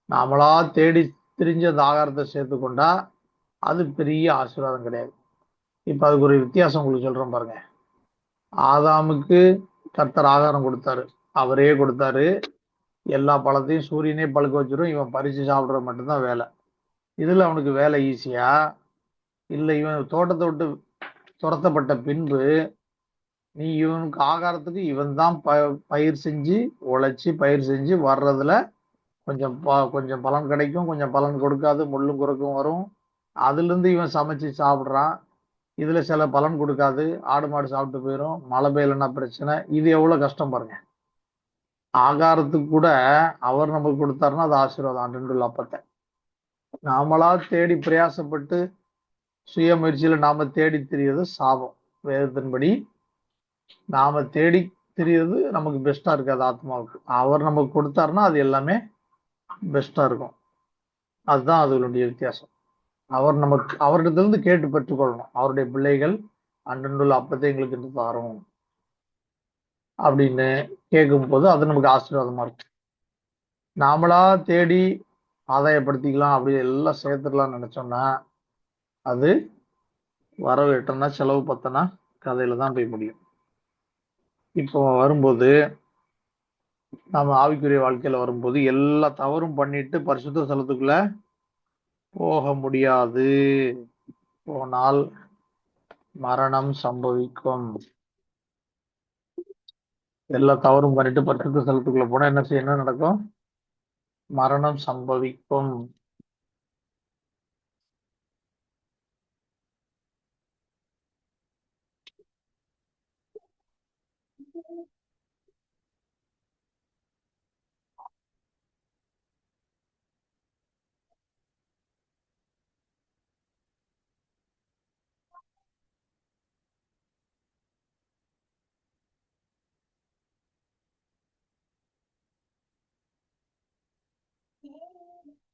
நாமளா தேடி திரிஞ்சு அந்த ஆகாரத்தை சேர்த்து கொண்டா அது பெரிய ஆசீர்வாதம் கிடையாது. இப்ப அதுக்கு ஒரு வித்தியாசம் உங்களுக்கு சொல்றேன் பாருங்க. ஆதாமுக்கு கர்த்தர் ஆகாரம் கொடுத்தாரு, அவரே கொடுத்தாரு. எல்லா பழத்தையும் சூரியனே பழுக்க வச்சிரும், இவன் பறிச்சு சாப்பிடுறது மட்டும்தான் வேலை. இதுல அவனுக்கு வேலை ஈஸியா? இல்ல இவன் தோட்டத்தை விட்டு துரத்தப்பட்ட பின்பு நீ இவனுக்கு ஆகாரத்துக்கு இவன் தான் பயிர் செஞ்சு உழைச்சி பயிர் செஞ்சு வர்றதுல கொஞ்சம் பலன் கிடைக்கும், கொஞ்சம் பலன் கொடுக்காது, முள்ளும் குறுக்கும் வரும். அதுல இருந்து இவன் சமைச்சு சாப்பிடுறான். இதுல சில பலன் கொடுக்காது, ஆடு மாடு சாப்பிட்டு போயிடும், மழை பெய்யலன்னா பிரச்சனை. இது எவ்வளவு கஷ்டம் பாருங்க. ஆகாரத்துக்கு கூட அவர் நமக்கு கொடுத்தாருன்னா அது ஆசீர்வாதம். அன்றுள்ள அப்பத்தை நாமளா தேடி பிரயாசப்பட்டு சுய முயற்சியில நாம தேடி திரியது சாபம். வேதத்தின்படி நாம தேடி திரியது நமக்கு பெஸ்டா இருக்காது ஆத்மாவுக்கு. அவர் நமக்கு கொடுத்தாருன்னா அது எல்லாமே பெஸ்டா இருக்கும். அதுதான் அதனுடைய வித்தியாசம். அவர் நமக்கு அவரிடத்திலிருந்து கேட்டு பெற்றுக்கொள்ளணும். அவருடைய பிள்ளைகள் அன்றன்றுள்ள அப்பத்தை எங்களுக்கு இன்று தாரும் அப்படின்னு கேட்கும் போது அது நமக்கு ஆசீர்வாதமா இருக்கும். நாமளா தேடி ஆதாயப்படுத்திக்கலாம், அப்படி எல்லாம் சேர்த்துடலாம்னு நினைச்சோம்னா அது வரவு எட்டனா செலவு பத்தனா கதையில தான் போய் முடியும். இப்போ வரும்போது நம்ம ஆவிக்குரிய வாழ்க்கையில வரும்போது எல்லா தவறும் பண்ணிட்டு பரிசுத்த ஸ்தலத்துக்குள்ள போக முடியாது. போனால் மரணம் சம்பவிக்கும். எல்லா தவறும் பண்ணிட்டு பரிசுத்த ஸ்தலத்துக்குள்ள போனா என்ன நடக்கும்? மரணம் சம்பவிக்கும்.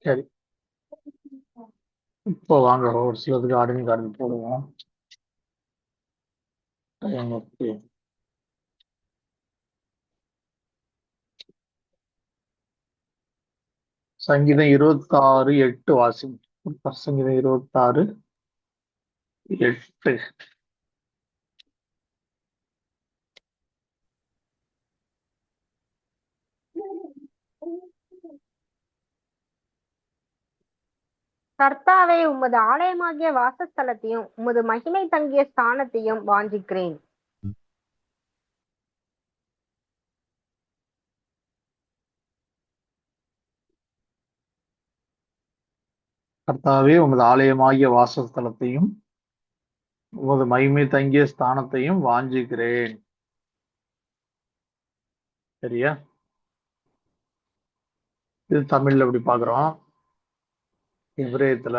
சரி, இப்போ வாங்க ஒரு சிலதுக்கு ஆடின் கார்டு போடுவோம். ஓகே, சங்கீதம் 26:8 வாசி. சங்கீதம் 26:8. கர்த்தாவே, உமது ஆலயமாகிய வாசஸ்தலத்தையும் உமது மகிமை தங்கிய ஸ்தானத்தையும் வாஞ்சிக்கிறேன். கர்த்தாவே, உமது ஆலயமாகிய வாசஸ்தலத்தையும் உமது மகிமை தங்கிய ஸ்தானத்தையும் வாஞ்சிக்கிறேன். சரியா? இது தமிழ்ல எப்படி பாக்குறோம்? எபிரேயத்துல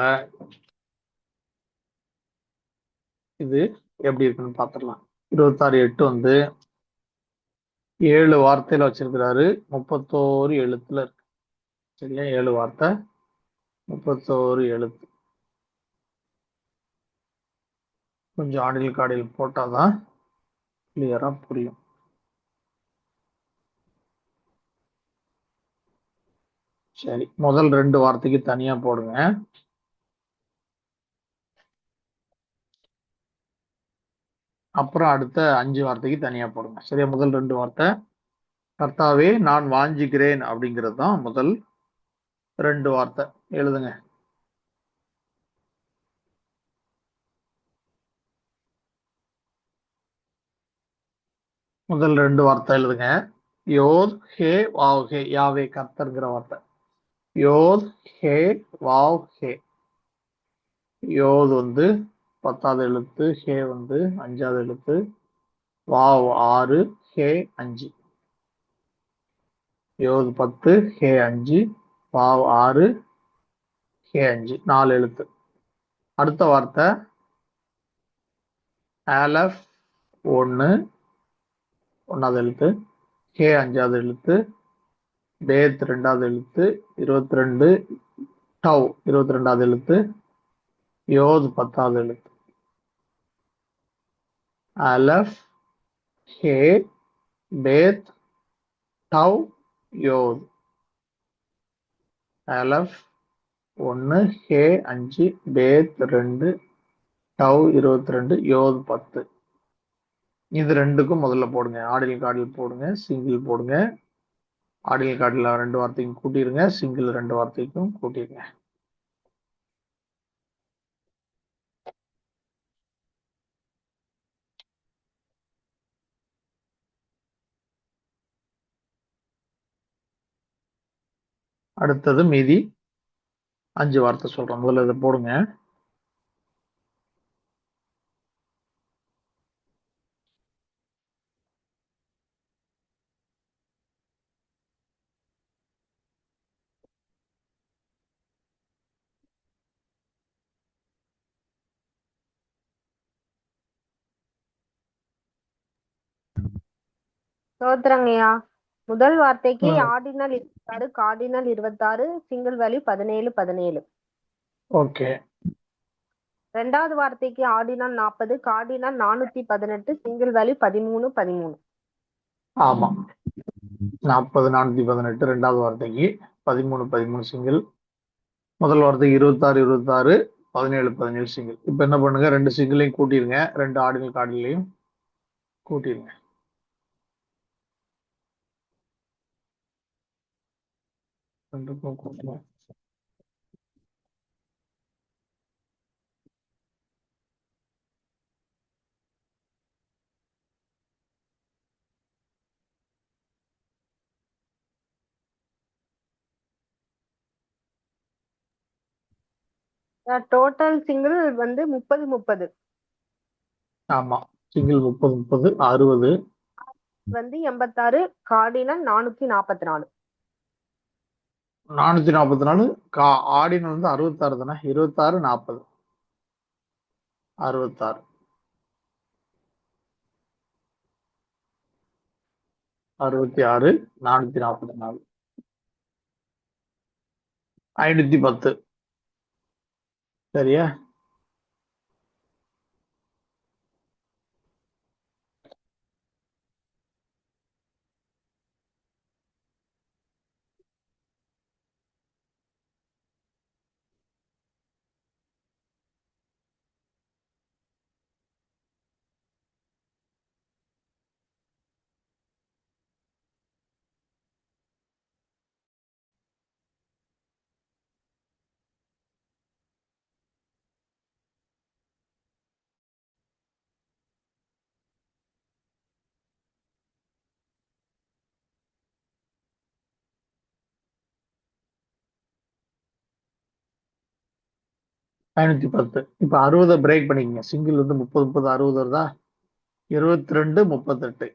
இது எப்படி இருக்குன்னு பாத்துடலாம். 26:8 வந்து 7 வார்த்தையில வச்சிருக்கிறாரு, 31 எழுத்துல இருக்கு. சரியா? 7 வார்த்தை 31 எழுத்து. கொஞ்சம் ஆடில் காடில் போட்டாதான் கிளியரா புரியும். சரி, முதல் 2 வார்த்தைக்கு தனியா போடுங்க. அப்புறம் அடுத்த 5 வார்த்தைக்கு தனியா போடுங்க. சரியா? முதல் 2 வார்த்தை கர்த்தாவே நான் வாஞ்சிக்கிறேன் அப்படிங்கிறது தான் முதல் 2 வார்த்தை. எழுதுங்க. முதல் 2 வார்த்தை எழுதுங்க. யோத் ஹே வாவ் ஹே. யாவே கர்த்தர்ங்கிற வார்த்தை. யோத் ஹே வாவ் ஹே. யோத் வந்து 10வது எழுத்து, ஹே வந்து 5வது எழுத்து, வாவ் 6, ஹே 5. யோத் 10, ஹே 5, வாவ் 6, ஹே 5, 4 எழுத்து. அடுத்த வார்த்தை ஆலஃப் 1, 1வது எழுத்து, ஹே 5வது எழுத்து, பேத் 2வது எழுத்து, 22, டவ் 22வது எழுத்து, யோத் 10வது எழுத்து. அலஃப், ஹே, பேத், டவ் யோத், அலஃப் 1, ஹே 5, பேத் 2, டவ் 22, யோத் 10. இது ரெண்டுக்கும் முதல்ல போடுங்க. ஆர்டினல் கார்டில் போடுங்க, சிங்கிள் போடுங்க. ஆர்டினல் கார்டில் 2 வார்த்தைக்கும் கூட்டிருங்க, சிங்கிள் 2 வார்த்தைக்கும் கூட்டிருங்க. அடுத்தது மீதி 5 வார்த்தை சொல்றேன். முதல்ல இதை போடுங்க. சோத்ரங்கய்யா. முதல் வார்த்தைக்கு ம். Ordinal 26, cardinal 26, single value 17, 17. Okay. ரெண்டாவது வார்த்தைக்கு ஆர்டினல் 40, கார்டினல் 418, சிங்கிள் வேல்யூ 13, 13. ஆமா, 40, 418 ரெண்டாவது வார்த்தைக்கு, 13, 13 சிங்கிள். முதல் வார்த்தைக்கு 26, 26, 17, 17 சிங்கிள். இப்ப என்ன பண்ணுங்க, 2 சிங்கிளையும் கூட்டிருங்க, 2 ஆர்டினல் கார்டிலையும் கூட்டிருங்க. ரெண்டுக்கும் கூட்டுங்க. டோட்டல் சிங்கிள் வந்து 30, 30. ஆமா, சிங்கிள் 30, 30, 60. வந்து 86, கார்டினல் 444. 444 ஆர்டினல் வந்து 66 தானே, 26, 40, 66, 66, 444, 510. சரியா? ஐநூத்தி 10. இப்ப 60 பிரேக் பண்ணிக்கங்க. சிங்கிள் வந்து 30, 30, 60 வருதா, 22, 38.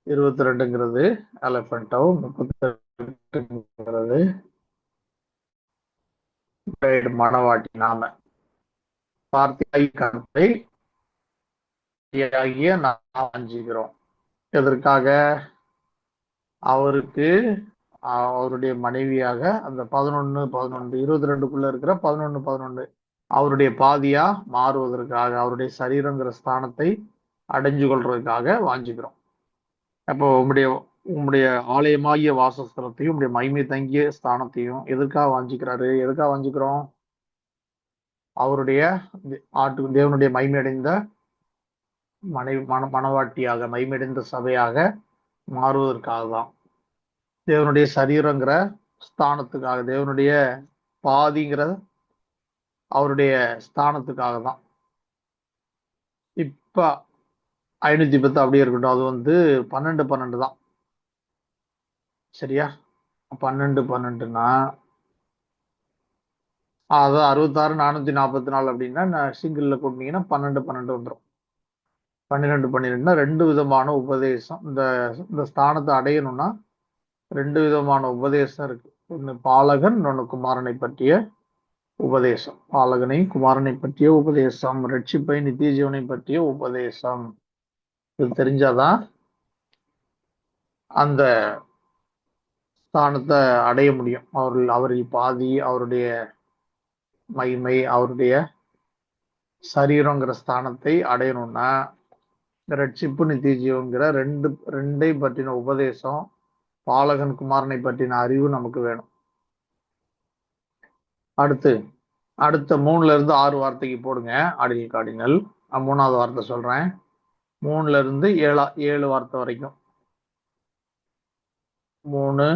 22ங்கிறது எலபென்டோ, 38ங்கிறது மணவாட்டி. நாம வார்த்தை கருத்தை ஆகிய நாம் வாஞ்சிக்கிறோம். எதற்காக? அவருக்கு அவருடைய மனைவியாக அந்த 11, 11, 22க்குள்ள இருக்கிற 11, 11 அவருடைய பாதியா மாறுவதற்காக, அவருடைய சரீரங்கிற ஸ்தானத்தை அடைஞ்சு கொள்றதுக்காக வாஞ்சிக்கிறோம். அப்போ உம்முடைய ஆலயமாகிய வாசஸ்தலத்தையும் உம்முடைய மகிமை தங்கிய ஸ்தானத்தையும் எதற்காக வாஞ்சிக்கிறாரு? எதுக்காக வாஞ்சிக்கிறோம்? அவருடைய தேவனுடைய மகிமையடைந்த மணவாட்டியாக, மகிமையடைந்த சபையாக மாறுவதற்காக தான். தேவனுடைய சரீரங்கிற ஸ்தானத்துக்காக, தேவனுடைய பாதிங்கிற அவருடைய ஸ்தானத்துக்காக தான். இப்ப 510 அப்படியே இருக்கட்டும். அது வந்து 12, 12 தான். சரியா? 12, 12னா அதாவது 66, 444 அப்படின்னா சிங்கிள்ல கூட்டினீங்கன்னா 12, 12 வந்துடும். 12, 12னா 2 விதமான உபதேசம். இந்த ஸ்தானத்தை அடையணும்னா 2 விதமான உபதேசம் இருக்கு. ஒன்னு பாலகன், இன்னொன்னு குமாரனை பற்றிய உபதேசம். பாலகனை குமாரனை பற்றிய உபதேசம், ரட்சிப்பை நித்திய ஜீவனை பற்றிய உபதேசம். இது தெரிஞ்சாதான் அந்த ஸ்தானத்தை அடைய முடியும். அவரில் பாதி, அவருடைய மகிமை, அவருடைய சரீரங்கிற ஸ்தானத்தை அடையணும்னா ரட்சிப்பு நித்திய ஜீவங்கிற ரெண்டை பற்றின உபதேசம், பாலகன் குமாரனை பற்றின அறிவு நமக்கு வேணும். அடுத்த 3ல இருந்து 6 வார்த்தைக்கு போடுங்க ஆர்டினல் கார்டினல். நான் 3வது வார்த்தை சொல்றேன். 3ல இருந்து 7 வார்த்தை வரைக்கும். 3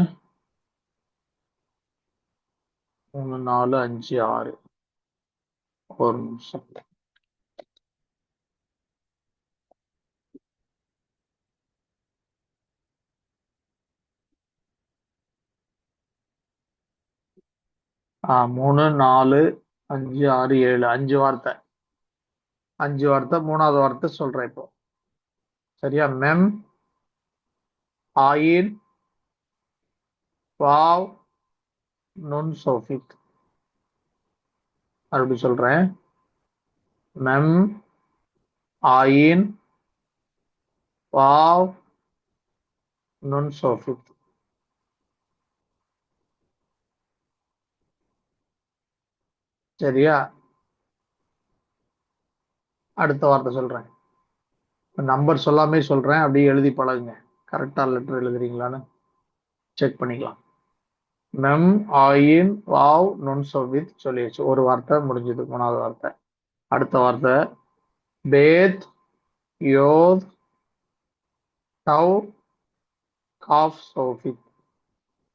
3 4 5 6. ஒரு நிமிஷம். ஆ 3 4 5 6 7 5 வார்த்தை. 5 வார்த்தை. 3வது வார்த்தை சொல்றேன் இப்போ. சரியா? மெம் ஆயின் வாவ் நுன் சோஃபிக். அப்படி சொல்றேன். மெம் ஆயின் வாவ் நுன் சோஃபிக். சரியா? அடுத்த வார்த்தை சொல்றேன். நம்பர் சொல்லாமே சொல்றேன். அப்படியே எழுதி பழகுங்க. கரெக்டா லெட்டர் எழுதுறீங்களான்னு செக் பண்ணிக்கலாம். மெம் ஆயின் வாவ் நுன் சோஃபிக் சொல்லியாச்சு. ஒரு வார்த்தை முடிஞ்சது. 3வது வார்த்தை. அடுத்த வார்த்தை பேத் யோத் டவ் காஃப் சோஃபிக்.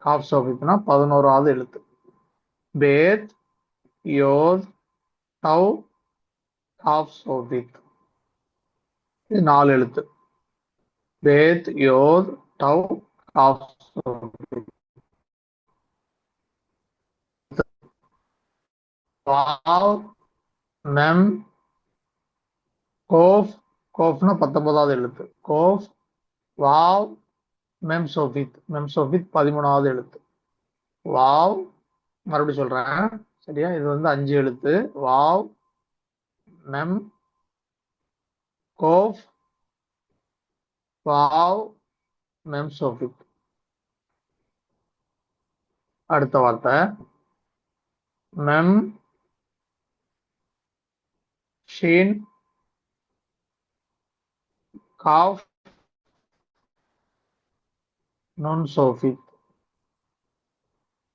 காஃப் சோஃபிக்னா 11வது எழுத்து. பேத் யோத் டவ் காஃப் சோஃபிக். இது 4 எழுத்து. பேத் யோத் டவ் காஃப் சோஃபிக். வாவ் மெம் கோஃப். கோஃப்னா 19வது எழுத்து. கோஃப் வாவ் மெம் சோஃபிக். மெம் சோஃபிக் 13வது எழுத்து. வாவ் மறுபடியும் சொல்றேன். சரியா? இது 5 எழுத்து. வாவ் மெம் கோஃப் வாவ் மெம் சோஃபிக். அடுத்த வார்த்தை மெம் ஷீன் காஃப் நுன் சோஃபிக்.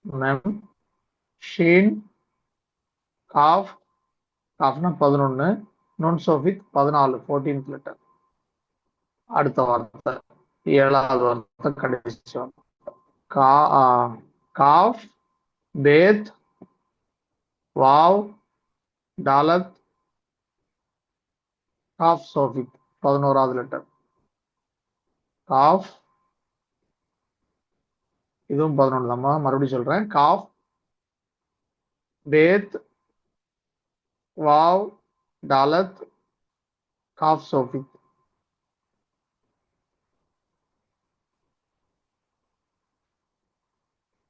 மெம் ஷீன் காஃப். காஃப்னா 11. நுன் சோஃபிக் 14. 14th letter. அடுத்த வார்த்தை 7வது வார்த்தை கடைசி வார்த்தை. காஃப் பேத் வாவ் டாலத் காஃப் சோஃபிக் 11வது லெட்டர். காஃப் இதுவும் 11 தான். மறுபடியும் சொல்றேன். காஃப் பேத் வாவ் டாலத் காஃப் சோஃபிக்.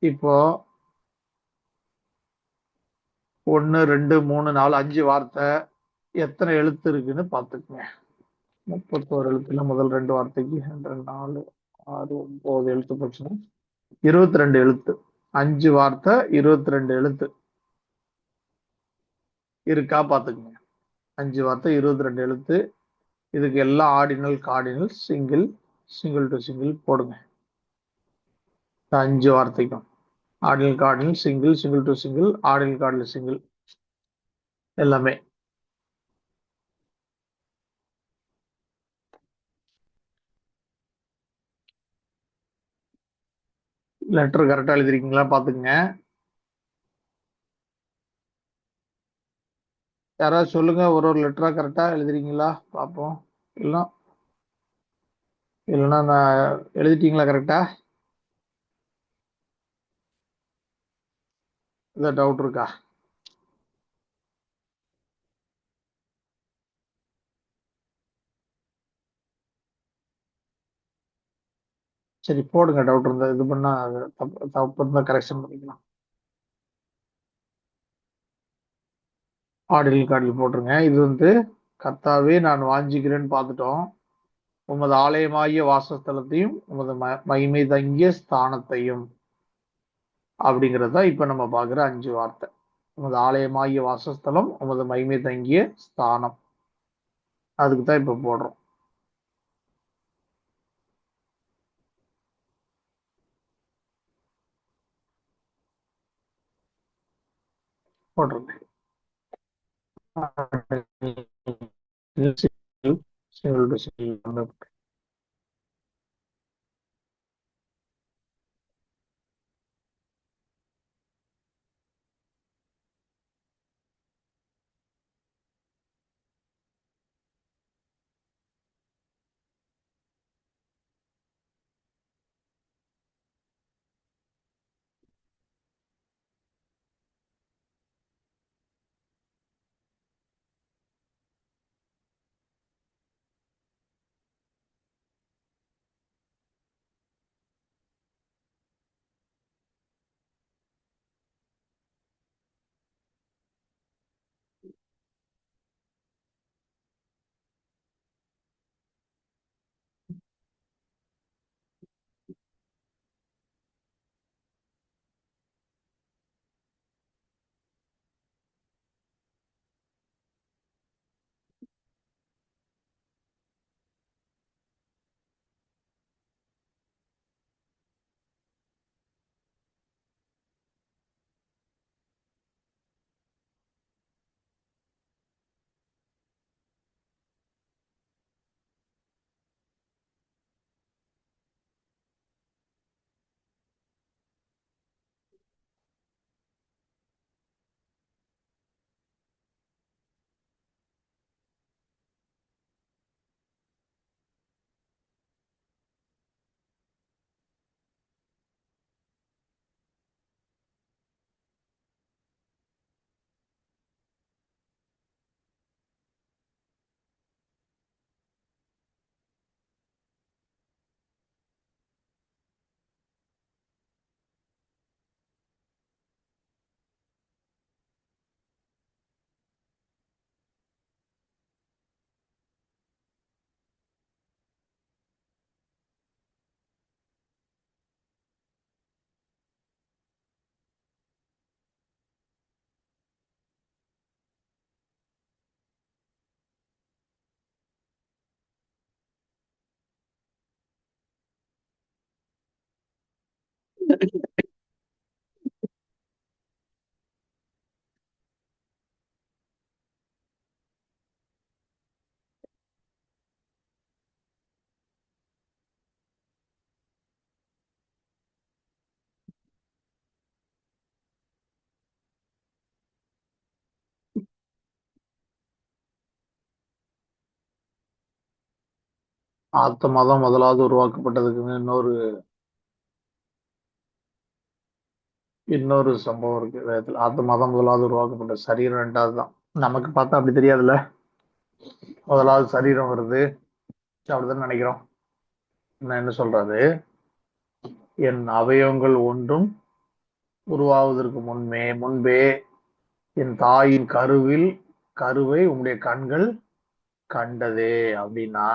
இப்போ 1 2 3 4 5 வார்த்தை எத்தனை எழுத்து இருக்குன்னு பார்த்துக்குங்க. 31 எழுத்துல முதல் 2 வார்த்தைக்கு 2 4 6 9 எழுத்து போச்சுன்னா 22 எழுத்து. 5 வார்த்தை 22 எழுத்து இருக்கா பார்த்துக்குங்க. 5 வார்த்தை 22 எழுத்து. இதுக்கு எல்லாம் ordinal cardinal single to single போடுங்க. 5 வார்த்தைக்கும் ordinal cardinal single to single, ordinal cardinal single எல்லாமே. லெட்டர் கரெக்டா எழுதிருக்கீங்களா பார்த்துக்குங்க. யாராவது சொல்லுங்க, ஒரு லெட்டரா கரெக்டா எழுதுறீங்களா பார்ப்போம். இல்லைன்னா நான் எழுதிட்டீங்களா கரெக்டா? ஏதாவது டவுட் இருக்கா? சரி போடுங்க. டவுட் இருந்தா இது பண்ணா தப்பு இருந்தா கரெக்ஷன் பண்ணிக்கலாம். ஆர்டினல் கார்டில் போட்டுருங்க. இது கர்த்தாவே நான் வாஞ்சிக்கிறேன்னு பார்த்துட்டோம். உமது ஆலயமாகிய வாசஸ்தலத்தையும் உமது மகிமை தங்கிய ஸ்தானத்தையும் அப்படிங்கிறதா இப்ப நம்ம பார்க்குற 5 வார்த்தை. உமது ஆலயமாகிய வாசஸ்தலம், உமது மகிமை தங்கிய ஸ்தானம், அதுக்கு தான் இப்ப போடுறோம். போட்டிருக்கு. ஆத்மா தான் முதலாவது உருவாக்கப்பட்டதுக்குன்னு இன்னொரு சம்பவம் இருக்கு வேதத்துல. ஆத்மா தான் முதலாவது உருவாக்கப்பட்ட, சரீரம் ரெண்டாவது தான். நமக்கு பார்த்தா அப்படி தெரியாதுல்ல, முதலாவது சரீரம் வருது அப்படிதான் நினைக்கிறோம். நான் என்ன சொல்றாரு, என் அவயவங்கள் ஒன்றும் உருவாவதற்கு முன்பே என் தாயின் கருவை உங்களுடைய கண்கள் கண்டதே. அப்படின்னா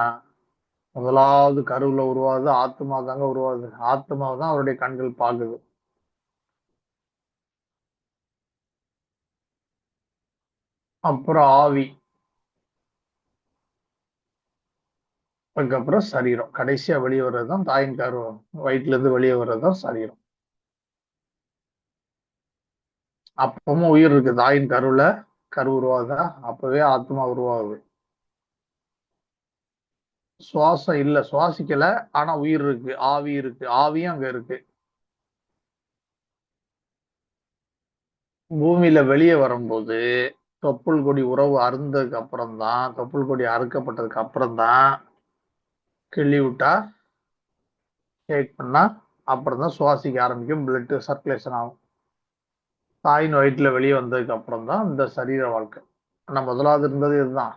முதலாவது கருவுல உருவாகுது ஆத்மா தாங்க உருவாகுது. ஆத்மாவை தான் அவருடைய கண்கள் பார்க்குது. அப்புறம் ஆவி, அதுக்கப்புறம் சரீரம், கடைசியா வெளியே வர்றதுதான் தாயின் வயிற்றுல இருந்து வெளியே வர்றதுதான் சரீரம். அப்பவும் உயிர் இருக்கு. தாயின் கரு உருவாகுதா, அப்பவே ஆத்மா உருவாகுது. சுவாசம் இல்ல, சுவாசிக்கல, ஆனா உயிர் இருக்கு, ஆவி இருக்கு, ஆவியும் அங்க இருக்கு. பூமியில வெளியே வரும்போது தொப்புள் கொடி உறவு அறுந்ததுக்கு அப்புறம் தான், தொப்புள் கொடி அறுக்கப்பட்டதுக்கு அப்புறம் தான் கிள்ளி விட்டா, ஷேக் பண்ணா அப்புறம் தான் சுவாசிக்க ஆரம்பிக்கும், பிளட் சர்க்குலேஷன் ஆகும். தாயின் வயிற்றுல வெளியே வந்ததுக்கு அப்புறம் தான் இந்த சரீர வாழ்க்கை. ஆனா முதலாவது இருந்தது இதுதான்,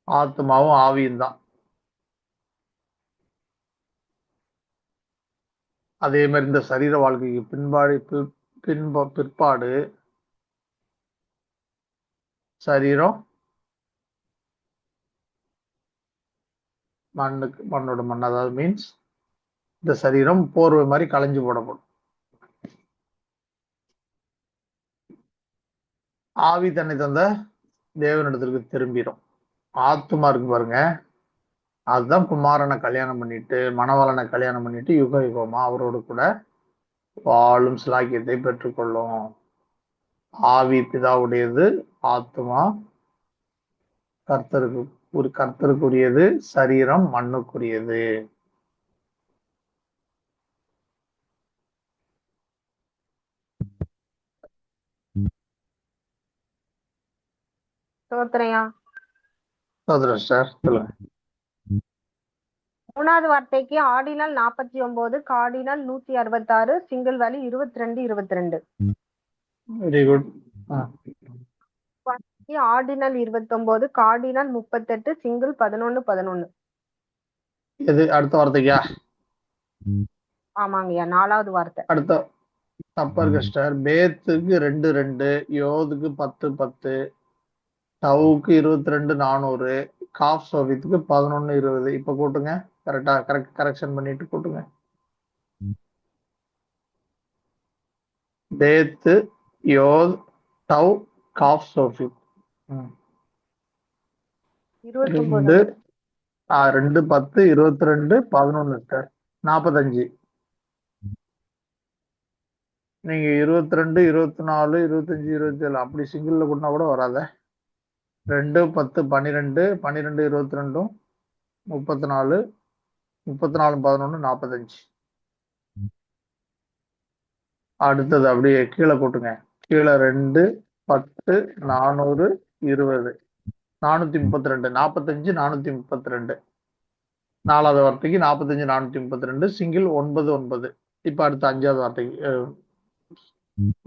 ஆத்மாவும் ஆவியும் தான். அதே மாதிரி இந்த சரீர வாழ்க்கைக்கு பிற்பாடு சரீரம் மண்ணோட மண், அதாவது மீன்ஸ் இந்த சரீரம் போர்வை மாதிரி களைஞ்சு போடப்படும். ஆவி தன்னை தந்த தேவனிடத்திற்கு திரும்பிடும். ஆத்மா இருக்கு பாருங்க, அதுதான் குமாரனை கல்யாணம் பண்ணிட்டு, மணவாளனை கல்யாணம் பண்ணிட்டு யுக யுகமா அவரோடு கூட வாழும் சிலாக்கியத்தை பெற்றுக்கொள்ளும். ஆவி பிதாவுடையது, ஆத்மா கர்த்தருக்குரியது, சரீரம் மண்ணுக்குரியது. சோத்திரையா. சோதரன் சார் சொல்லுங்க. மூணாவது வார்த்தைக்கு ordinal 49, cardinal 166, single value 22 22. Very good. Ordinal 29, cardinal 38, single 11 11. எது அடுத்த வார்த்தைக்கா? ஆமாங்கய்யா, நாலாவது வார்த்தை. அடுத்த தப்பா இருக்கு சார். பேத்துக்கு 2 2, யோதுக்கு 10 10, டவுக்கு 22 400, காஃப் சோபித்துக்கு 11 20. இப்ப கூட்டுங்க. கரெக்ஷன் பண்ணிட்டு கூட்டுங்க. பேத்து, யோத், டவ், காஃப் சோபித். 29. 2 10 22 11 சார். 45. நீங்க 22 24 25 27 அப்படி சிங்கிள்ல கூட்டினா கூட வராத. 2 10 12 12 22 34 34 11 45. அடுத்தது அப்படியே கீழே கூட்டுங்க. கீழே 2 10 400 20 432 45 432. நாலாவது வார்த்தைக்கு 45 432, சிங்கிள் 9 9. இப்ப அடுத்த அஞ்சாவது வார்த்தைக்கு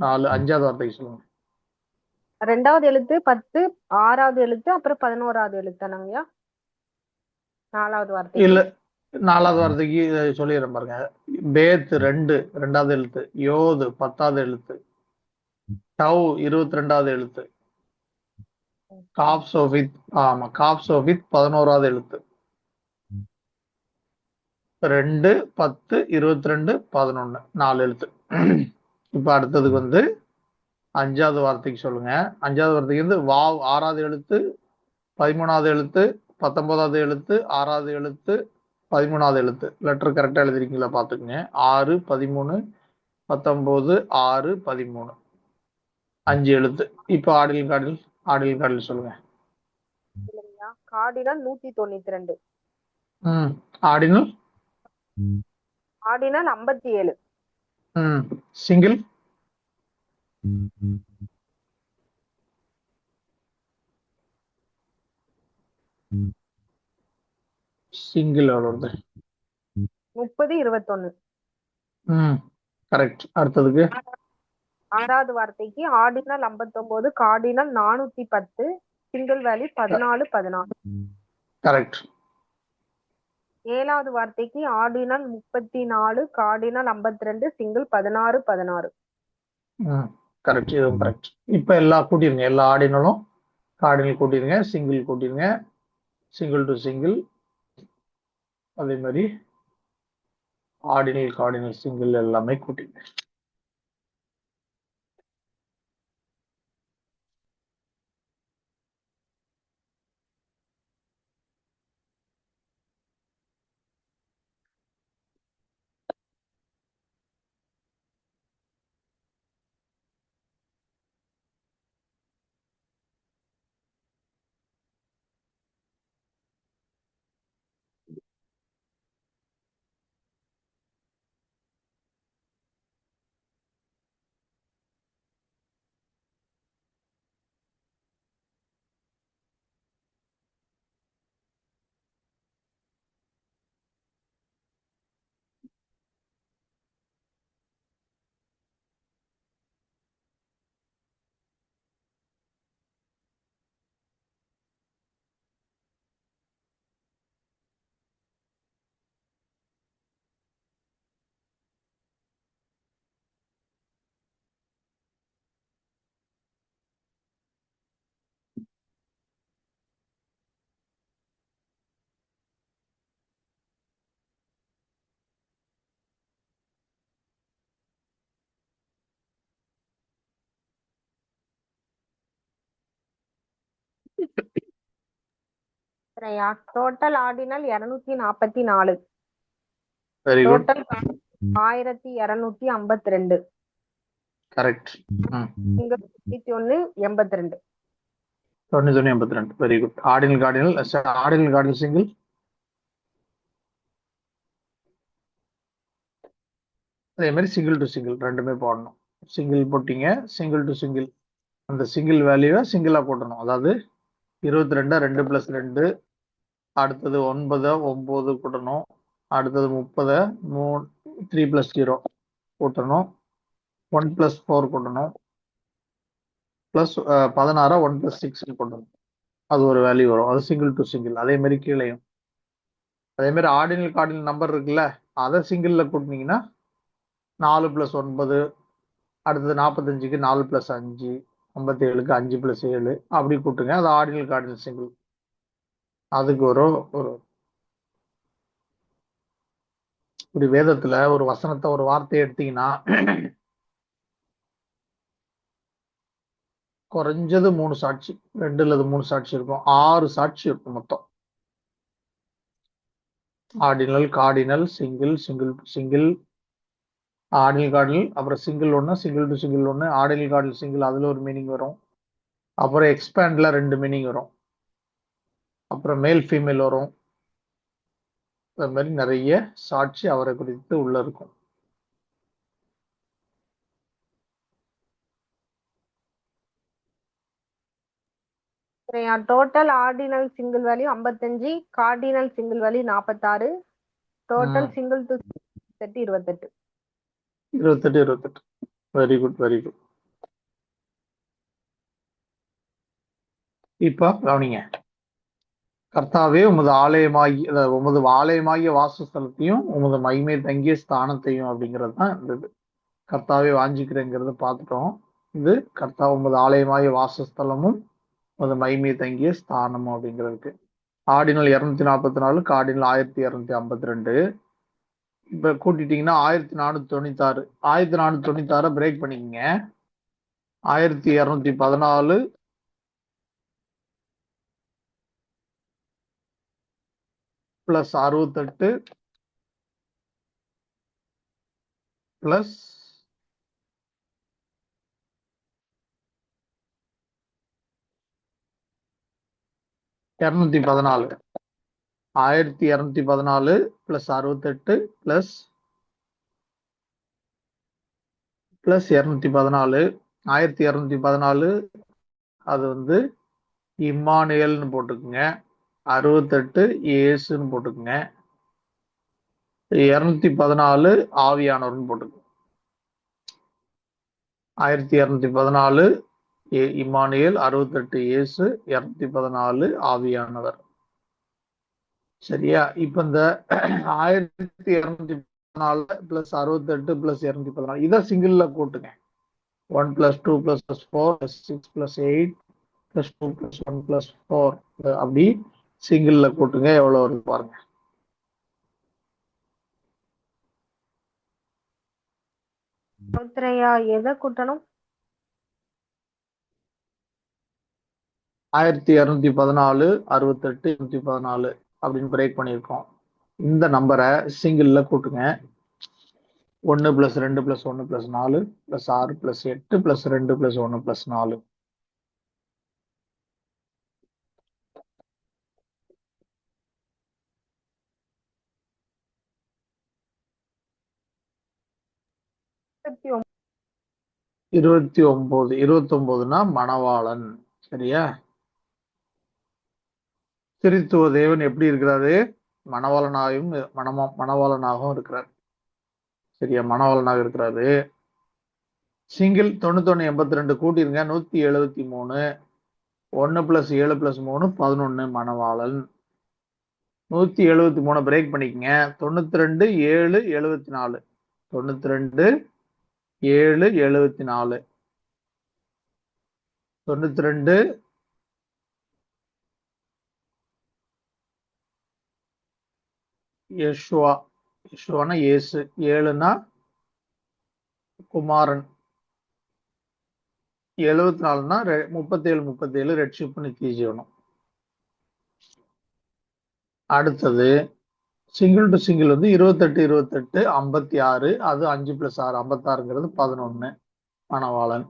5வது வார்த்தைக்கு சொல்லுங்க. ரெண்டாவது எழுத்து 10, ஆறாவது எழுத்து, அப்புறம் 11வது எழுத்தானங்கய்யா நாலாவது வார்த்தை. இல்ல, நாலாவது வார்த்தைக்கு சொல்லிடுறேன் பாருங்க. பேத் 2 2வது எழுத்து, யோது 10வது எழுத்து, டவ் 22வது எழுத்து, காப் சோபித் 11வது எழுத்து. 2 10 22 11 4 எழுத்து. இப்ப அடுத்ததுக்கு 5வது வார்த்தைக்கு சொல்லுங்க. 5வது வார்த்தைக்கு வாவ் 6வது எழுத்து, 13வது எழுத்து, 19வது எழுத்து, 6வது எழுத்து, 13வது எழுத்து. லெட்டர் கரெக்டா எழுதிருக்கீங்களா பாத்துக்கங்க. 6 13 19 6 13 5 எழுத்து. இப்ப ஆடில் சொல்லுங்க. கார்டினல் 192. ஆடினல் 57. சிங்கிள் எவ்வளவு? 30 21. கரெக்ட். அடுத்ததுக்கு ஆறாவது வார்த்தைக்கு ordinal 59, cardinal 410, single value 14 14. Correct. ஏழாவது வார்த்தைக்கு ஆர்டினல் 34, கார்டினல் 52, சிங்கிள் 16 16. கரெக்ட். இதுவும் கரெக்ட். இப்ப எல்லாம் கூட்டிருங்க. எல்லா ஆர்டினலும் கார்டினல் கூட்டிருங்க, சிங்கிள் கூட்டிருங்க, சிங்கிள் டு சிங்கிள். அதே மாதிரி ஆர்டினல் கார்டினல் சிங்கிள் எல்லாமே கூட்டிருங்க. Total ordinal 244. Very good. Total 1252. Correct. 91 82. 91 82. Very good. Ordinal cardinal ordinal cardinal single. அதே மாதிரி சிங்கிள் டு சிங்கிள் ரெண்டுமே போடணும். சிங்கிள் போட்டீங்க, சிங்கிள் டு சிங்கிள் அந்த சிங்கிள் வேல்யூவை சிங்கிளா போட்டணும். அதாவது 22 2 + 2, அடுத்தது 9 9 கூட்டணும், அடுத்தது 30 3 + 0 கூட்டணும், 1 + 4 கூட்டணும், பிளஸ் 16 1 + 6 கூட்டணும். அது ஒரு வேல்யூ வரும். அது சிங்கிள் டு சிங்கிள். அதே மாதிரி கீழேயும் அதே மாதிரி ஆர்டினல் கார்டினல் நம்பர் இருக்குல்ல, அதை சிங்கிள்ல கூட்டினீங்கன்னா 4 + 9, அடுத்தது 45க்கு 4 + 5, 57க்கு 5 + 7 அப்படி கூட்டுங்க. அது ஆர்டினல் கார்டினல் சிங்கிள். அதுக்கு ஒரு இப்படி வேதத்துல ஒரு வசனத்தை ஒரு வார்த்தையை எடுத்தீங்கன்னா குறைஞ்சது 3 சாட்சி, 2 அல்லது 3 சாட்சி இருக்கும். 6 சாட்சி இருக்கும் மொத்தம். Ordinal cardinal single single to single, ordinal cardinal, அப்புறம் சிங்கிள் ஒன்று, சிங்கிள் டு சிங்கிள் ஒன்று, ஆர்டினல் கார்டினல் சிங்கிள் அதுல ஒரு மீனிங் வரும். அப்புறம் எக்ஸ்பேண்ட்ல 2 மீனிங் வரும். அப்புறம் மேல் ஃபீமேல் வரும். அது மாதிரி நிறைய சாட்சி அவரை குறித்து உள்ள இருக்கும். Total ordinal single value 55, cardinal single value 46, total single to 28. 28. Very good, very good. இப்ப கவனிங்க. கர்த்தாவே உமது ஆலயமாகிய வாசஸ்தலத்தையும் உமது மகிமை தங்கிய ஸ்தானத்தையும் அப்படிங்கிறது தான் இந்த கர்த்தாவே வாஞ்சிக்கிறேங்கிறத பார்த்துட்டோம். இது கர்த்தா உமது ஆலயமாகிய வாசஸ்தலமும் உமது மகிமை தங்கிய ஸ்தானமும் அப்படிங்கிறதுக்கு. Ordinal 244, cardinal 1252. இப்ப கூட்டிட்டீங்கன்னா 1496. 1496 பிரேக் பண்ணிக்கங்க. 1214 + 68 + 214. 1214 + 68 + 214. 1214 அது வந்து இம்மானுவேல்னு போட்டுக்குங்க. 68 இயேசுன்னு போட்டுக்குங்க. 214 ஆவியானவர்னு போட்டுக்குங்க. 1214 இம்மானுவேல், 68 இயேசு, 214 ஆவியானவர். சரியா? இப்ப இந்த 1214 + 68 + 214 இதை சிங்கிள்ல கூட்டுங்க. 1 + 2 + 4 + 6 + 8 + 2 + 1 + 4 அப்படி சிங்கிள்ல கூட்டுங்க. எவ்வளவு வருது பாருங்க. எதை கூட்டணும்? 1214 68 214 அப்படின்னு பிரேக் பண்ணியிருக்கோம். இந்த நம்பரை சிங்கிள்ல கூட்டுங்க. 1 + 2 + 1 + 4 + 6 + 8 + 2 + 1 + 4. இருபத்தி 29னா மணவாளன். சரியா? திருத்துவ தேவன் எப்படி இருக்கிறாரு? மணவாளனாகவும் மணவாளனாகவும் இருக்கிறார். சரியா? மணவாளனாக இருக்கிறாரு. சிங்கிள் 91 82 கூட்டிருங்க. 173. 1 + 7 + 3 11 மணவாளன். 173 பிரேக் பண்ணிக்கங்க. 92 7 74. 92 7 74. 92 யெஷுவா. யெஷுவானா இயேசு. 7னா குமாரன். 74னா 37 37 ரட்சிப்பு நித்திய ஜீவனம். அடுத்தது சிங்கிள் டு சிங்கிள் வந்து 28 28 56. அது 5 + 6 56ங்கிறது 11. மணவாளன்.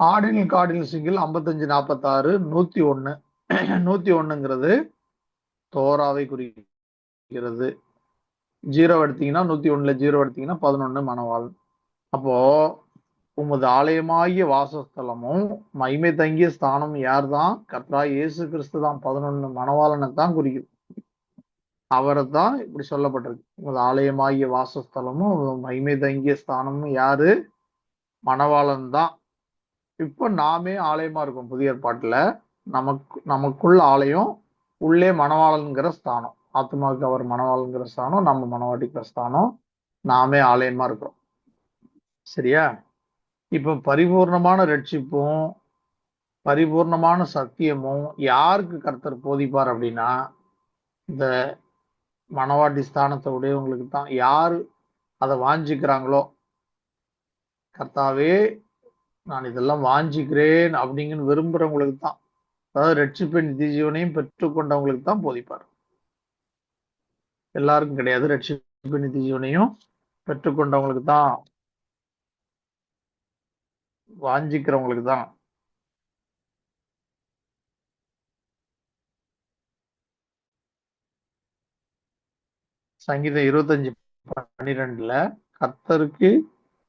ஆடினில் காடில் சிங்கில் 55-46 101. 101ங்கிறது தோராவை குறிக்கிறது. 0 எடுத்தீங்கன்னா 101ல 0 எடுத்தீங்கன்னா 11 மணவாளன். அப்போ உமது ஆலயமாகிய வாசஸ்தலமும் மகிமை தங்கிய ஸ்தானம் யார்தான்? கர்த்தராகிய இயேசு கிறிஸ்து தான். 11 மணவாளனை தான் குறிக்குது. அவரை தான் இப்படி சொல்லப்பட்டிருக்கு. உமது ஆலயமாகிய வாசஸ்தலமும் மகிமை தங்கிய ஸ்தானமும் யாரு? மணவாளன் தான். இப்ப நாமே ஆலயமா இருக்கோம். புதிய ஏற்பாட்டுல நமக்குள்ள ஆலயம், உள்ளே மணவாளன்கிற ஸ்தானம். ஆத்மாவுக்கு அவர் மணவாளன்கிற ஸ்தானம், நம்ம மணவாட்டிக்கிற ஸ்தானம். நாமே ஆலயமா இருக்கிறோம். சரியா? இப்ப பரிபூர்ணமான ரட்சிப்பும் பரிபூர்ணமான சத்தியமும் யாருக்கு கர்த்தர் போதிப்பார் அப்படின்னா, இந்த மணவாட்டி ஸ்தானத்தை உடையவங்களுக்கு தான். யாரு அதை வாஞ்சிக்கிறாங்களோ, கர்த்தாவே நான் இதெல்லாம் வாஞ்சிக்கிறேன் அப்படிங்கன்னு விரும்புறவங்களுக்கு தான், அதாவது ரட்சிப்பின் நித்திய ஜீவனையும் பெற்றுக்கொண்டவங்களுக்கு தான் போதிப்பார். எல்லாருக்கும் கிடையாது. ரட்சிப்பின் நித்திய ஜீவனையும் பெற்றுக்கொண்டவங்களுக்கு தான், வாஞ்சிக்கிறவங்களுக்கு தான். சங்கீதம் 25:12 கர்த்தருக்கு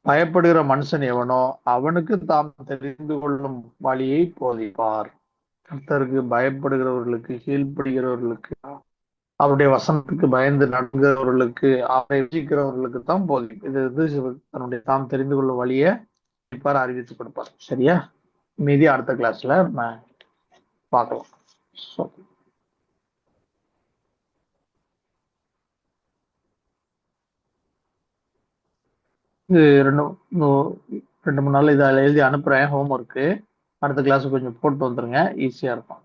பயப்படுகிற மனுஷன் எவனோ அவனுக்கு தாம் தெரிந்து கொள்ளும் வழியை போதிப்பார். கர்த்தருக்கு பயப்படுகிறவர்களுக்கு, கீழ்ப்படுகிறவர்களுக்கு, அவருடைய வசனத்துக்கு பயந்து நடக்கிறவர்களுக்கு, அவரை வசிக்கிறவர்களுக்கு தான் போதிப்பார். இது தன்னுடைய தாம் தெரிந்து கொள்ளும் வழியை அறிவித்து கொடுப்பார். சரியா? மீதி அடுத்த கிளாஸ்ல நம்ம பார்க்கலாம். இது 2-3 நாள் இதை எழுதி அனுப்புறேன். ஹோம்ஒர்க்கு அடுத்த கிளாஸ் கொஞ்சம் போட்டு வந்துருங்க, ஈஸியா இருக்கும்.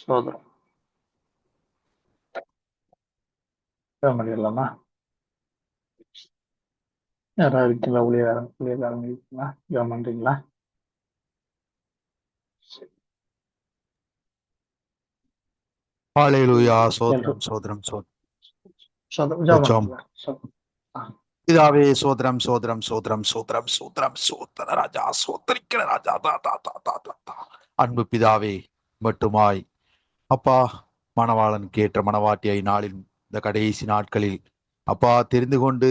சோதரம் பண்ணிடலாமா? யாராவது இருக்கீங்களா? ஊழியக்காரங்க இருக்கீங்களா? ஜெபம் பண்றீங்களா? ஹல்லேலூயா. சோதரம் சோதரம் ஜெபம். பிதாவே சோதரம் சோதரம் சோதரம் சோதரம் சோதரம் சோதர ராஜா சோதரிக்கிற ராஜா அன்பு பிதாவே மட்டுமாய் அப்பா, மணவாளனுக்கு ஏற்ற மணவாட்டியை நாளில் இந்த கடைசி நாட்களில் அப்பா தெரிந்து கொண்டு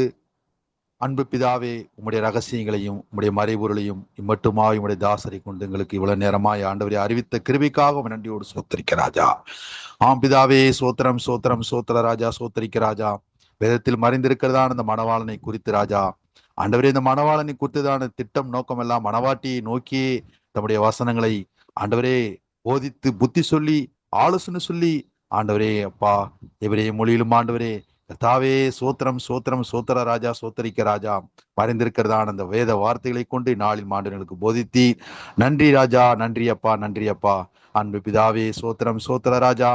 அன்பு பிதாவே உம்முடைய ரகசியங்களையும் உம்முடைய மறைபொருளையும் இம்மட்டுமாய் உம்முடைய தாசரை கொண்டு எங்களுக்கு இவ்வளவு நேரமாய் ஆண்டவரை அறிவித்த கிருபைக்காக நன்றியோடு சோத்தரிக்க ராஜா. ஆம் பிதாவே சோத்திரம் சோத்திரம் சோத்திர ராஜா சோத்தரிக்க ராஜா. வேதத்தில் மறைந்திருக்கிறதான இந்த மணவாளனை குறித்து ராஜா ஆண்டவரே, இந்த மணவாளனை குறித்துதான திட்டம் நோக்கம் எல்லாம் மணவாட்டியை நோக்கி தம்முடைய வசனங்களை ஆண்டவரே போதித்து புத்தி சொல்லி ஆலோசனை சொல்லி ஆண்டவரே அப்பா எவரே மொழியிலும் ஆண்டவரே கர்த்தாவே சோத்திரம் சோத்திரம் சோத்திர ராஜா சோத்தரிக்க ராஜா மறைந்திருக்கிறதான அந்த வேத வார்த்தைகளை கொண்டு நாளில் மாண்டவர்களுக்கு போதித்தி நன்றி ராஜா. நன்றி அப்பா, நன்றி அப்பா. அன்பு பிதாவே சோத்திரம் சோத்திர ராஜா.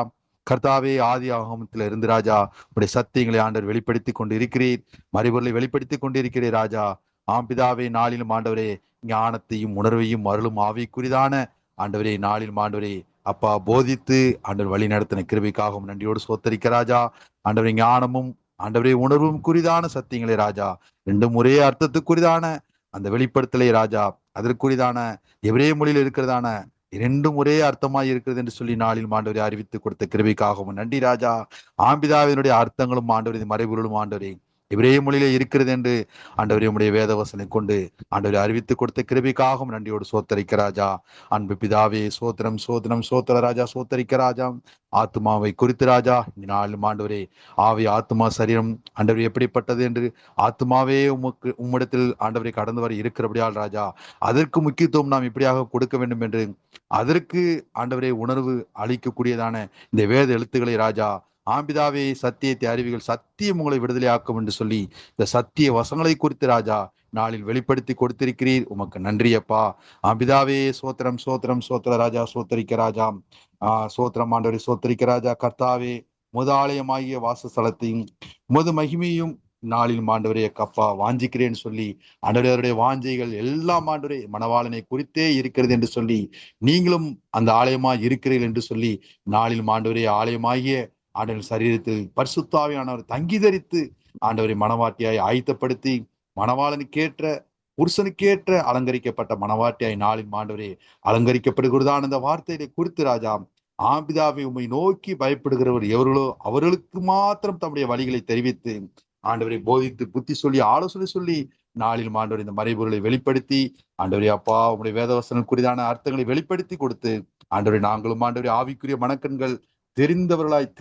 கர்த்தாவே ஆதி ஆகமத்தில் இருந்து ராஜா உடைய சத்தியங்களை ஆண்டவர் வெளிப்படுத்தி கொண்டு இருக்கிறீர், மறைபொருளை வெளிப்படுத்தி கொண்டு இருக்கிறீர் ராஜா. ஆம் பிதாவே நாளிலும் ஆண்டவரே ஞானத்தையும் உணர்வையும் அருளும் ஆவிக்குரிதான ஆண்டவரே நாளில் ஆண்டவரே அப்பா போதித்து ஆண்டவர் வழி நடத்தின கிருபைக்காகவும் நன்றியோடு சோத்தரிக்க ராஜா. ஆண்டவரே ஞானமும் ஆண்டவரே உணர்வும் குறிதான சத்தியங்களே ராஜா, ரெண்டும் ஒரே அர்த்தத்துக்குரிதான அந்த வெளிப்படுத்தலை ராஜா, அதற்குரிதான எவரே மொழியில் இருக்கிறதான இரண்டும் ஒரே அர்த்தமாய் இருக்கிறது என்று சொல்லி நாளில் ஆண்டவரை அறிவித்து கொடுத்த கிருபைக்காகவும் நன்றி ராஜா. ஆம்பிதாவினுடைய அர்த்தங்களும் ஆண்டவரே மறைபொருளும் ஆண்டவரே இவரே மொழியிலே இருக்கிறது என்று ஆண்டவரே உம்முடைய வேதவசனை கொண்டு ஆண்டவரை அறிவித்து கொடுத்த கிருபைக்காகவும் நன்றியோடு சோத்தரிக்க ராஜா. அன்பு பிதாவே சோத்திரம் சோத்திரம் சோத்திர ராஜா சோத்தரிக்க ராஜா. ஆத்மாவை குறித்து ராஜா இந்த நாளும் ஆண்டவரே ஆவி ஆத்மா சரீரம் ஆண்டவரே எப்படிப்பட்டது என்று ஆத்மாவே உம்மிடத்தில் ஆண்டவரை கடந்து வர இருக்கிறபடியால் ராஜா அதற்கு முக்கியத்துவம் நாம் இப்படியாக கொடுக்க வேண்டும் என்று அதற்கு ஆண்டவரே உணர்வு அளிக்கக்கூடியதான இந்த வேத எழுத்துக்களை ராஜா ஆம்பிதாவே சத்தியத்தை அறிவிகள் சத்தியம் உங்களை விடுதலை ஆக்கும் என்று சொல்லி இந்த சத்திய வசங்களை குறித்து ராஜா நாளில் வெளிப்படுத்தி கொடுத்திருக்கிறீர். உமக்கு நன்றி அப்பா. ஆம்பிதாவே சோத்திரம் சோத்திரம் சோத்திர ராஜா சோத்தரிக்க ராஜா. சோத்திரம் ஆண்டவரை சோத்தரிக்க ராஜா. கர்த்தாவே முதாலயமாகிய வாசஸ்தலத்தையும் முது மகிமையும் நாளில் ஆண்டவரே கப்பா வாஞ்சிக்கிறேன்னு சொல்லி ஆண்டவருடைய வாஞ்சைகள் எல்லாம் ஆண்டவரே மணவாளனை குறித்தே இருக்கிறது என்று சொல்லி நீங்களும் அந்த ஆலயமாய் இருக்கிறீர்கள் என்று சொல்லி நாளில் ஆண்டவரே ஆலயமாகிய ஆண்டவர் சரீரத்தில் பரிசுத்த ஆவியானவர் தங்கி தரித்து ஆண்டவரை மனவாட்டியாய் ஆயத்தப்படுத்தி மணவாளனுக்கேற்ற புருஷனுக்கேற்ற அலங்கரிக்கப்பட்ட மணவாட்டியாய் நாளின் ஆண்டவரே அலங்கரிக்கப்படுகிறதான அந்த வார்த்தையை குறித்து ராஜா, ஆபிதாவை உம்மை நோக்கி பயப்படுகிறவர் எவர்களோ அவர்களுக்கு மாத்திரம் தம்முடைய வழிகளை தெரிவித்து ஆண்டவரை போதித்து புத்தி சொல்லி ஆலோசனை சொல்லி நாளில் ஆண்டவர் இந்த மறைபொருளை வெளிப்படுத்தி ஆண்டவரே அப்பா உங்களுடைய வேதவசனம் குறிதான அர்த்தங்களை வெளிப்படுத்தி கொடுத்து ஆண்டவரை நாங்களும் ஆண்டவரை ஆவிக்குரிய மனக்கண்கள் தெரிந்தவர்களாய்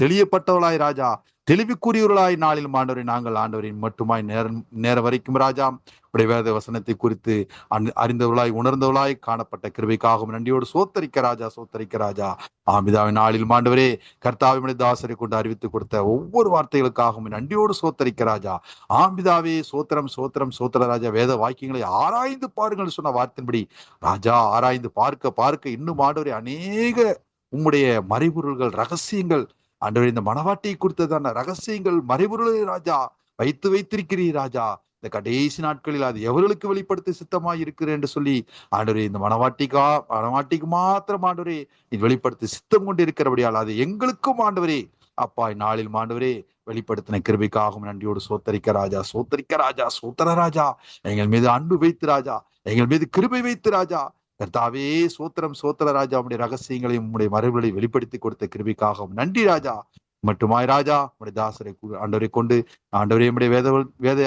தெளியப்பட்டவர்களாய் ராஜா, தெளிவுக்குரியவர்களாய் நாளில் ஆண்டவரை நாங்கள் ஆண்டவரின் மட்டுமாய் நேரம் வரைக்கும் ராஜா உடைய வேத வசனத்தை குறித்து அறிந்தவர்களாய் உணர்ந்தவர்களாய் காணப்பட்ட கிருபைக்காகவும் நன்றியோடு சோத்தரிக்க ராஜா. ஆமிதாவின் நாளில் ஆண்டவரே கர்த்தாவினுடைய தாசரை கொண்டு அறிவித்து கொடுத்த ஒவ்வொரு வார்த்தைகளுக்காகவும் நன்றியோடு சோத்தரிக்க ராஜா. ஆம்பிதாவே சோத்திர ராஜா. வேத வாக்கியங்களை ஆராய்ந்து பாருங்கள் சொன்ன வார்த்தையின்படி ராஜா ஆராய்ந்து பார்க்க இன்னும் ஆண்டவரே அநேக உம்முடைய மறைபொருள்கள் ரகசியங்கள் ஆண்டவரே இந்த மணவாட்டியை குறித்ததான ரகசியங்கள் மறைபொருளை ராஜா வைத்திருக்கிறீர் ராஜா. இந்த கடைசி நாட்களில் அது எவர்களுக்கு வெளிப்படுத்த சித்தமாய் இருக்கிறேன் என்று சொல்லி ஆண்டவரே இந்த மணவாட்டிக்கு மாத்திரம் ஆண்டவரே இது வெளிப்படுத்த சித்தம் கொண்டு இருக்கிறபடியால் அது எங்களுக்கும் ஆண்டவரே அப்பா நாளில் ஆண்டவரே வெளிப்படுத்தின கிருபைக்காகவும் நன்றியோடு சோத்தரிக்க ராஜா. எங்கள் மீது அன்பு வைத்து ராஜா, எங்கள் மீது கிருபை வைத்து ராஜா. கர்த்தாவே சோத்திர ராஜா. உடைய ரகசியங்களையும் உடைய மறைவுகளை வெளிப்படுத்தி கொடுத்த கிருபைக்காகவும் நன்றி ராஜா. மட்டுமாய் ராஜா உடைய தாசரை ஆண்டவரை கொண்டு ஆண்டவரே உடைய வேத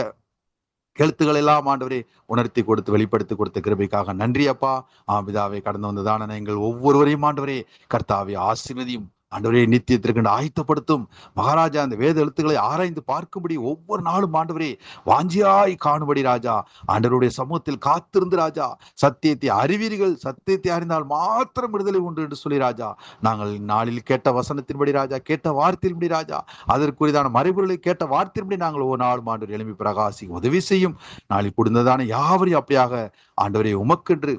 எழுத்துக்கள் எல்லாம் ஆண்டவரே உணர்த்தி கொடுத்து வெளிப்படுத்தி கொடுத்த கிருபைக்காக நன்றி அப்பா. பிதாவே கடந்து வந்ததான எங்கள் ஒவ்வொருவரையும் ஆண்டவரே கர்த்தாவே ஆசீர்வதியும் ஆண்டவரே நித்தியத்திற்கு ஆயத்தப்படுத்தும் மகாராஜா. அந்த வேத எழுத்துக்களை ஆராய்ந்து பார்க்கும்படி ஒவ்வொரு நாளும் ஆண்டவரே வாஞ்சியாய் காணும்படி ராஜா ஆண்டவருடைய சமூகத்தில் காத்திருந்து ராஜா சத்தியத்தை அறிவீர்கள், சத்தியத்தை அறிந்தால் மாத்திரம் விடுதலை உண்டு என்று சொல்லி ராஜா நாங்கள் நாளில் கேட்ட வசனத்தின்படி ராஜா, கேட்ட வார்த்தையின்படி ராஜா, அதற்குரியதான மறைபொருளை கேட்ட வார்த்தையின்படி நாங்கள் ஒவ்வொரு நாளும் ஆண்டவர் எழுப்பி பிரகாசி உதவி செய்யும். நாளில் கொடுத்ததான யாவரையும் அப்படியாக ஆண்டவரே உமக்கென்று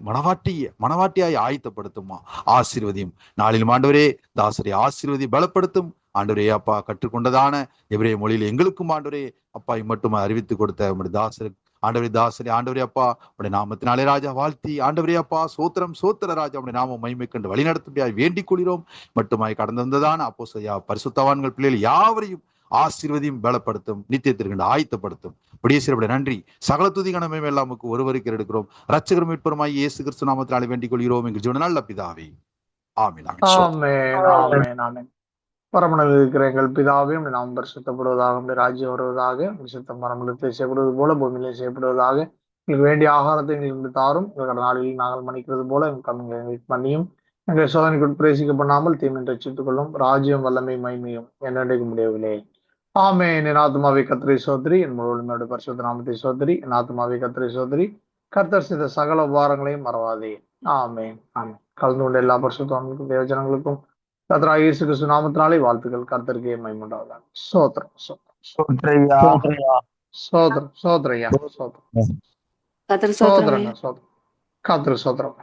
மணவாட்டியாய் ஆயத்தப்படுத்துமா ஆசீர்வதியும். நாளில் ஆண்டவரே தாசரை ஆசீர்வதி பலப்படுத்தும் ஆண்டவரே அப்பா. கற்றுக்கொண்டதான எபிரேய மொழியில் எங்களுக்கும் ஆண்டவரே அப்பா மட்டும் அறிவித்து கொடுத்த உடைய தாசரை ஆண்டவரே அப்பா உடைய நாமத்தினாலே ராஜா வாழ்த்தி ஆண்டவரே அப்பா சோத்திர ராஜா உடைய நாமம் மகிமை கண்டு வழிநடத்தும்படியாய் வேண்டிக் கொள்கிறோம். மட்டுமாய் கடந்து வந்ததான அப்போஸ்தலர் பரிசுத்தவான்கள் பிள்ளைகள் யாவரையும் ஆசீர்வதியும் பலப்படுத்தும், நித்தியத்திற்கு ஆயத்தப்படுத்தும். விடியசிறப்பட நன்றி. சகல துதி கனமே எல்லாமுக்கு ஒருவருக்கு எடுக்கிறோம். ரட்சகரும் மீட்பருமாய் இயேசு கிறிஸ்து நாமத்தினாலே வேண்டிக் கொள்கிறோம் எங்கள் ஜீவன நல்ல பிதாவே. ஆமென். பரமனில் இருக்கிற எங்கள் பிதாவே உடைய நாமம் பரிசுத்தப்படுவதாக, உடைய ராஜ்யம் வருவதாக, சித்தம் பரமனில் செய்யப்படுவது போல பூமியிலே செய்யப்படுவதாக. எங்களுக்கு வேண்டிய ஆகாரத்தை எங்களுக்கு தாரும். எங்கள் நாளில் நாங்கள் மன்னிக்கிறது போல எங்களுக்கு மன்னியும். எங்களை சோதனைக்குள் பிரவேசிக்க பண்ணாமல் தீமை ரட்சித்துக் கொள்ளும். ராஜ்யம் வல்லமை மைமையும் என்னடைக்க முடியவில்லை. ஆமென். என் ஆத்மாவை கர்த்தரை சோதரி, என் முழு பரிசுத்த நாமத்தை சோதரி. என் ஆத்மாவை கர்த்தரை சோதரி, கர்த்தர் செய்த சகல உபகாரங்களையும் மறவாதே. ஆமென். கலந்து கொண்ட எல்லா பரிசுத்தவான்களுக்கும் தேவஜனங்களுக்கும் கர்த்தராகிய இயேசு கிறிஸ்து நாமத்தினாலே வாழ்த்துக்கள். கர்த்தருக்கே மகிமை உண்டாவதாக. சோத்திரம் கர்த்தர் சோத்திரம்.